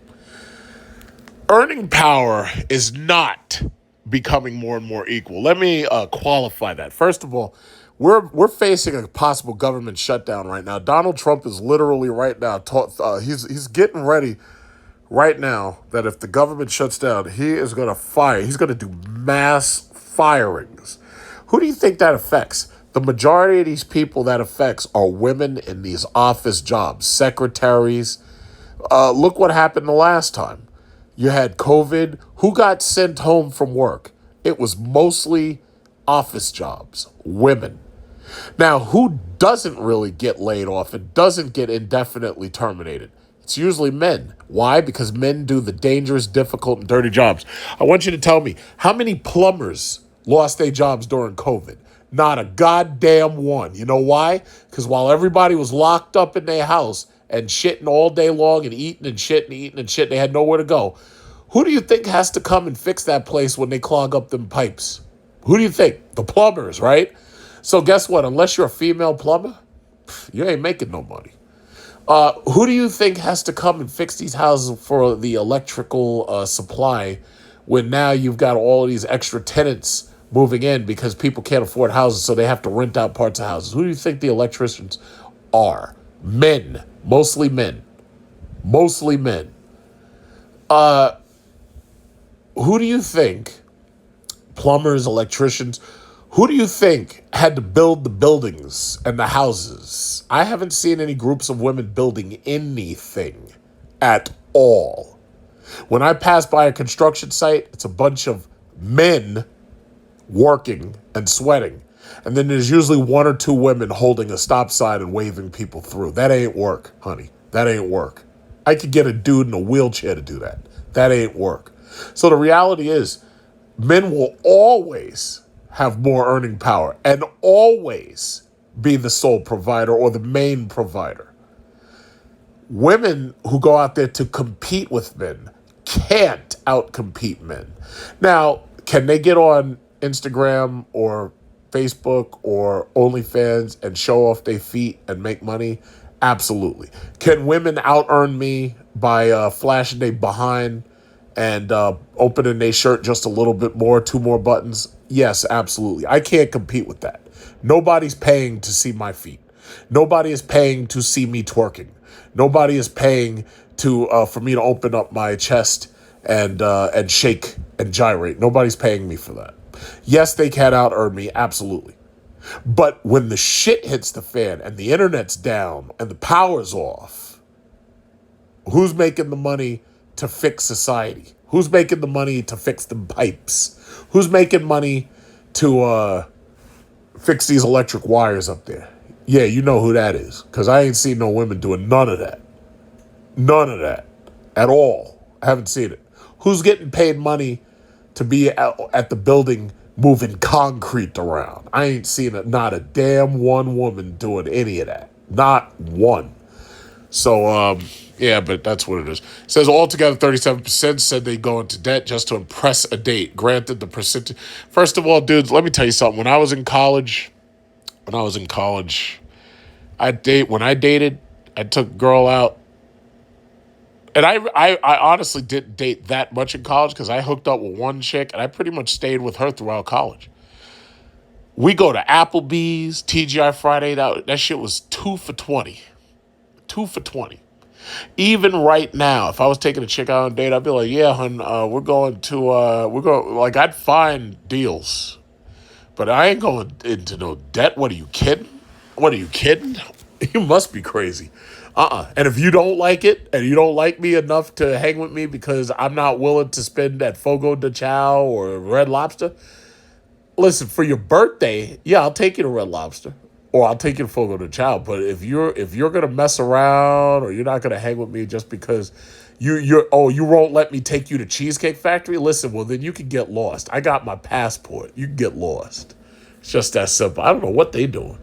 earning power is not becoming more and more equal. Let me qualify that. First of all, we're facing a possible government shutdown right now. Donald Trump is literally right now he's getting ready right now that if the government shuts down, he is going to fire. He's going to do mass firings. Who do you think that affects? The majority of these people that affects are women in these office jobs, secretaries. Look what happened the last time. You had COVID. Who got sent home from work? It was mostly office jobs, women. Now, who doesn't really get laid off and doesn't get indefinitely terminated? It's usually men. Why? Because men do the dangerous, difficult, and dirty jobs. I want you to tell me, how many plumbers lost their jobs during COVID? Not a goddamn one. You know why? Because while everybody was locked up in their house and shitting all day long and eating and shitting, they had nowhere to go. Who do you think has to come and fix that place when they clog up them pipes? Who do you think? The plumbers, right? So guess what? Unless you're a female plumber, you ain't making no money. Who do you think has to come and fix these houses for the electrical supply when now you've got all of these extra tenants moving in because people can't afford houses, so they have to rent out parts of houses? Who do you think the electricians are? Men. Mostly men. Mostly men. Who do you think, plumbers, electricians, who do you think had to build the buildings and the houses? I haven't seen any groups of women building anything at all. When I pass by a construction site, it's a bunch of men working and sweating. And then there's usually one or two women holding a stop sign and waving people through. That ain't work, honey. That ain't work. I could get a dude in a wheelchair to do that. That ain't work. So the reality is, men will always have more earning power and always be the sole provider or the main provider. Women who go out there to compete with men can't outcompete men. Now, can they get on Instagram or Facebook or OnlyFans and show off their feet and make money? Absolutely. Can women out-earn me by flashing their behind and opening their shirt just a little bit more, 2 more buttons? Yes, absolutely. I can't compete with that. Nobody's paying to see my feet. Nobody is paying to see me twerking. Nobody is paying to for me to open up my chest and shake and gyrate. Nobody's paying me for that. Yes, they can out-earn me, absolutely. But when the shit hits the fan and the internet's down and the power's off, who's making the money to fix society? Who's making the money to fix the pipes? Who's making money to fix these electric wires up there? Yeah, you know who that is, because I ain't seen no women doing none of that. None of that at all. I haven't seen it. Who's getting paid money to be at the building moving concrete around? I ain't seen it. Not a damn one woman doing any of that. Not one. So, yeah, but that's what it is. It says altogether 37% said they go into debt just to impress a date. Granted, the percentage. First of all, dudes, let me tell you something. When I was in college, I dated, I took a girl out. And I honestly didn't date that much in college because I hooked up with one chick and I pretty much stayed with her throughout college. We go to Applebee's, TGI Friday. That shit was 2 for $20. 2 for $20. Even right now, if I was taking a chick out on a date, I'd be like, yeah, hun, I'd find deals. But I ain't going into no debt. What are you kidding? You must be crazy. And if you don't like it and you don't like me enough to hang with me because I'm not willing to spend at Fogo de Chao or Red Lobster, listen, for your birthday, yeah, I'll take you to Red Lobster or I'll take you to Fogo de Chao. But if you're gonna mess around or you're not gonna hang with me just because you won't let me take you to Cheesecake Factory, listen, well then you can get lost. I got my passport. You can get lost. It's just that simple. I don't know what they doing.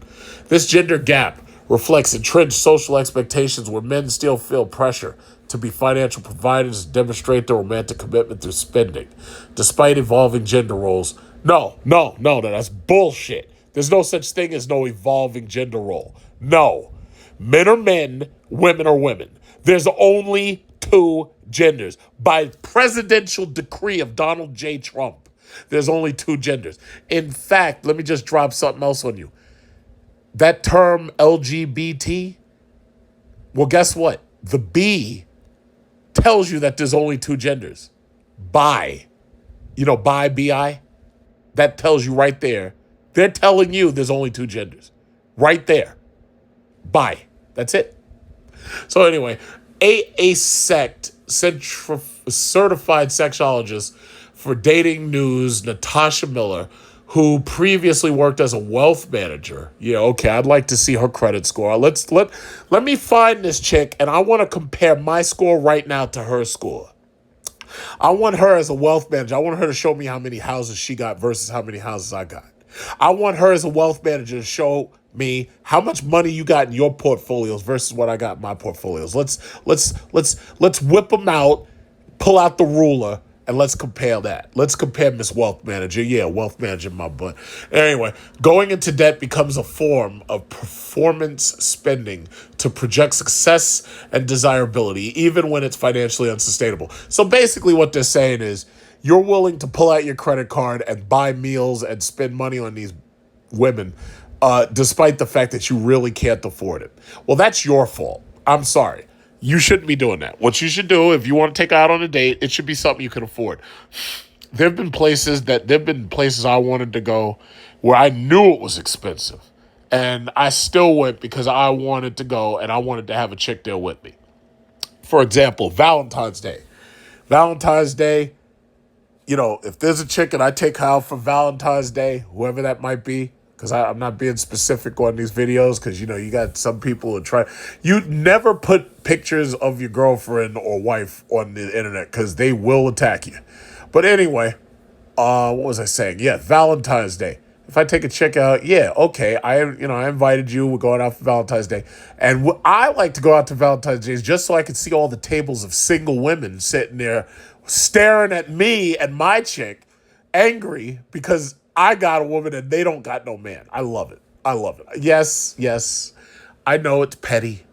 This gender gap reflects entrenched social expectations where men still feel pressure to be financial providers and demonstrate their romantic commitment through spending. Despite evolving gender roles, no, that's bullshit. There's no such thing as no evolving gender role. No. Men are men, women are women. There's only two genders. By presidential decree of Donald J. Trump, there's only two genders. In fact, let me just drop something else on you. That term LGBT, well, guess what? The B tells you that there's only two genders. Bi. You know, bi, B-I? That tells you right there. They're telling you there's only two genders. Right there. Bi. That's it. So anyway, a sect certified sexologist for Dating News, Natasha Miller, who previously worked as a wealth manager. Yeah, okay, I'd like to see her credit score. Let me find this chick, and I want to compare my score right now to her score. I want her as a wealth manager. I want her to show me how many houses she got versus how many houses I got. I want her as a wealth manager to show me how much money you got in your portfolios versus what I got in my portfolios. Let's whip them out, pull out the ruler, and let's compare that. Let's compare Miss Wealth Manager. Yeah, wealth manager in my butt. Anyway, going into debt becomes a form of performance spending to project success and desirability, even when it's financially unsustainable. So basically what they're saying is you're willing to pull out your credit card and buy meals and spend money on these women, despite the fact that you really can't afford it. Well, that's your fault. I'm sorry. You shouldn't be doing that. What you should do, if you want to take out on a date, it should be something you can afford. There've been places I wanted to go where I knew it was expensive, and I still went because I wanted to go and I wanted to have a chick there with me. For example, Valentine's Day. Valentine's Day, you know, if there's a chick and I take her out for Valentine's Day, whoever that might be, because I'm not being specific on these videos because, you know, you got some people who try. You never put pictures of your girlfriend or wife on the internet because they will attack you. But anyway, what was I saying? Yeah, Valentine's Day. If I take a chick out, yeah, okay. I invited you. We're going out for Valentine's Day. And I like to go out to Valentine's Day just so I can see all the tables of single women sitting there staring at me and my chick, angry because I got a woman and they don't got no man. I love it. I love it. Yes. I know it's petty,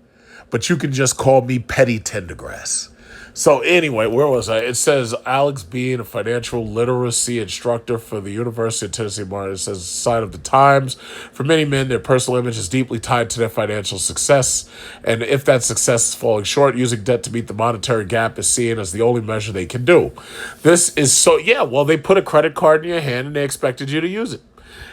but you can just call me Petty Tendergrass. So anyway, where was I? It says Alex Bean, a financial literacy instructor for the University of Tennessee Martin. It says, sign of the times. For many men, their personal image is deeply tied to their financial success. And if that success is falling short, using debt to meet the monetary gap is seen as the only measure they can do. This is so, they put a credit card in your hand and they expected you to use it.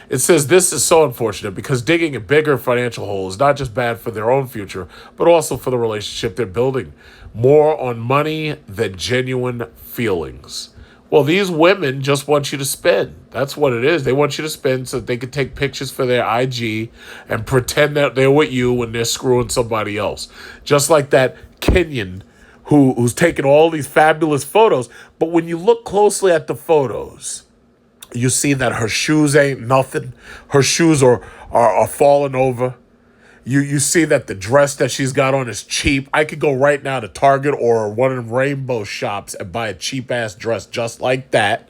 It says this is so unfortunate because digging a bigger financial hole is not just bad for their own future, but also for the relationship they're building. More on money than genuine feelings. Well, these women just want you to spend. That's what it is. They want you to spend so that they can take pictures for their IG and pretend that they're with you when they're screwing somebody else. Just like that Kenyan who's taking all these fabulous photos. But when you look closely at the photos, you see that her shoes ain't nothing. Her shoes are falling over. You see that the dress that she's got on is cheap. I could go right now to Target or one of them rainbow shops and buy a cheap-ass dress just like that.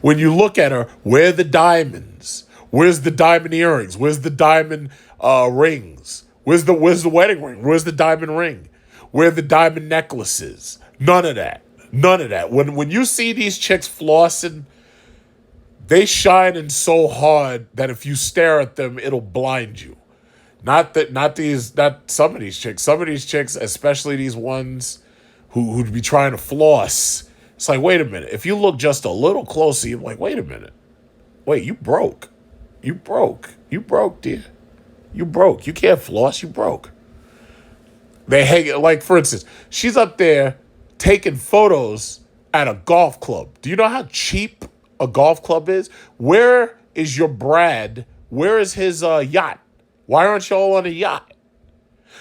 When you look at her, where are the diamonds? Where's the diamond earrings? Where's the diamond rings? Where's the wedding ring? Where's the diamond ring? Where are the diamond necklaces? None of that. None of that. When you see these chicks flossing, they shining so hard that if you stare at them, it'll blind you. Not some of these chicks. Some of these chicks, especially these ones who'd be trying to floss. It's like, wait a minute. If you look just a little closer, you're like, wait a minute. Wait, you broke. You broke, dear. You broke. You can't floss. You broke. They hang, like, for instance, she's up there taking photos at a golf club. Do you know how cheap a golf club is? Where is your Brad? Where is his yacht? Why aren't y'all on a yacht?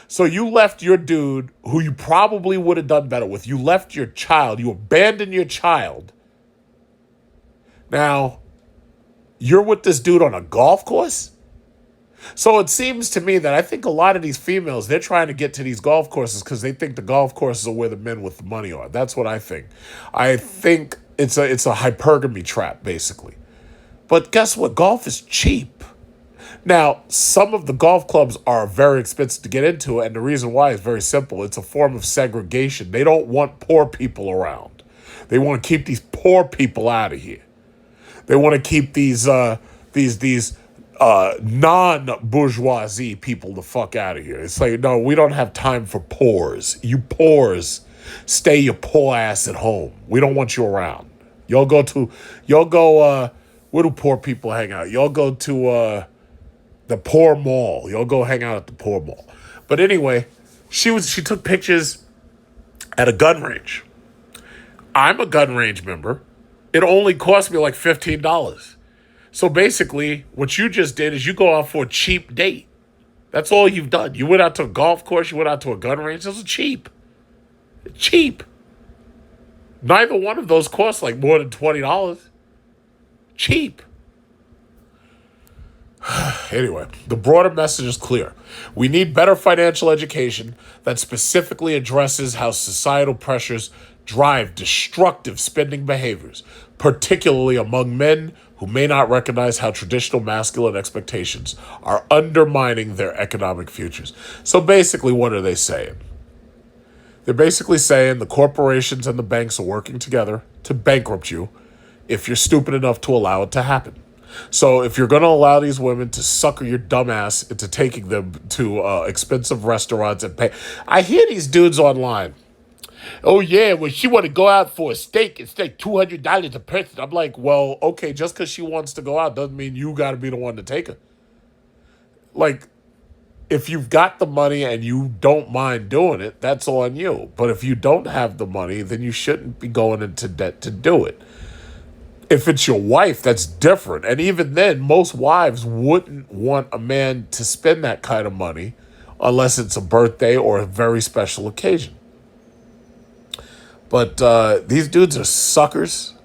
So you left your dude who you probably would have done better with. You left your child. You abandoned your child. Now, you're with this dude on a golf course? So it seems to me that I think a lot of these females, they're trying to get to these golf courses because they think the golf courses are where the men with the money are. That's what I think. I think it's a hypergamy trap, basically. But guess what? Golf is cheap. Now, some of the golf clubs are very expensive to get into, and the reason why is very simple. It's a form of segregation. They don't want poor people around. They want to keep these poor people out of here. They want to keep these non-bourgeoisie people the fuck out of here. It's like, no, we don't have time for pores. You pores, stay your poor ass at home. We don't want you around. Where do poor people hang out? Y'all go to the poor mall. Y'all go hang out at the poor mall. But anyway, she took pictures at a gun range. I'm a gun range member. It only cost me like $15. So basically, what you just did is you go out for a cheap date. That's all you've done. You went out to a golf course, you went out to a gun range. Those are cheap. Cheap. Neither one of those cost like more than $20. Cheap. Anyway, the broader message is clear. We need better financial education that specifically addresses how societal pressures drive destructive spending behaviors, particularly among men who may not recognize how traditional masculine expectations are undermining their economic futures. So basically, what are they saying? They're basically saying the corporations and the banks are working together to bankrupt you if you're stupid enough to allow it to happen. So if you're going to allow these women to sucker your dumb ass into taking them to expensive restaurants and pay. I hear these dudes online. Oh, yeah, well, she want to go out for a steak. It's like $200 a person. I'm like, well, okay, just because she wants to go out doesn't mean you got to be the one to take her. Like, if you've got the money and you don't mind doing it, that's on you. But if you don't have the money, then you shouldn't be going into debt to do it. If it's your wife, that's different. And even then, most wives wouldn't want a man to spend that kind of money unless it's a birthday or a very special occasion. But these dudes are suckers.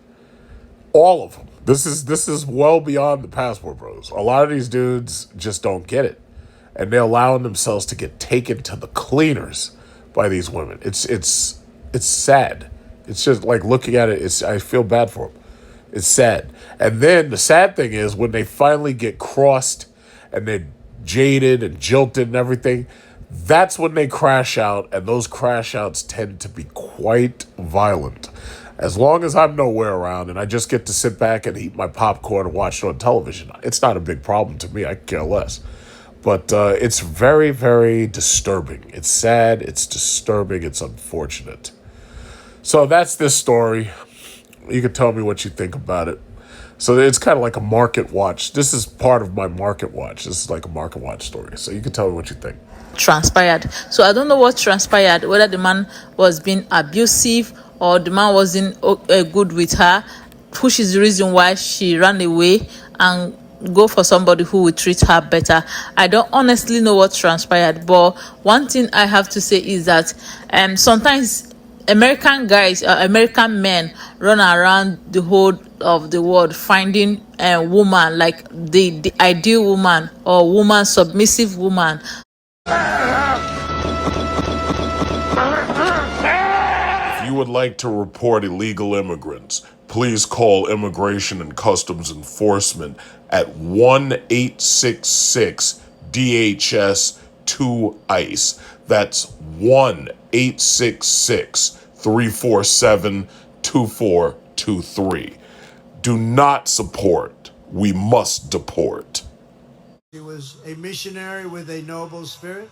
All of them. This is well beyond the Passport Bros. A lot of these dudes just don't get it. And they're allowing themselves to get taken to the cleaners by these women. It's sad. It's just like looking at it, I feel bad for them. It's sad. And then the sad thing is when they finally get crossed and they're jaded and jilted and everything, that's when they crash out, and those crash outs tend to be quite violent. As long as I'm nowhere around and I just get to sit back and eat my popcorn and watch it on television, it's not a big problem to me. I care less. But it's very, very disturbing. It's sad, it's disturbing, it's unfortunate. So that's this story. You can tell me what you think about it. So it's kind of like a market watch. This is part of my market watch. This is like a market watch story. So you can tell me what you think. Transpired. So I don't know what transpired, whether the man was being abusive or the man wasn't good with her, which is the reason why she ran away and go for somebody who will treat her better. I don't honestly know what transpired, but one thing I have to say is that sometimes American guys, American men run around the whole of the world finding a woman, like the ideal woman or woman, submissive woman. If you would like to report illegal immigrants, please call Immigration and Customs Enforcement at 1-866-DHS-2-ICE. That's 1-866-347-2423. Do not support. We must deport. He was a missionary with a noble spirit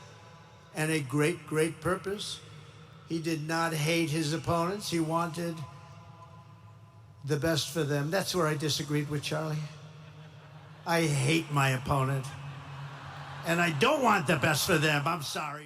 and a great, great purpose. He did not hate his opponents. He wanted the best for them. That's where I disagreed with Charlie. I hate my opponent, and I don't want the best for them. I'm sorry.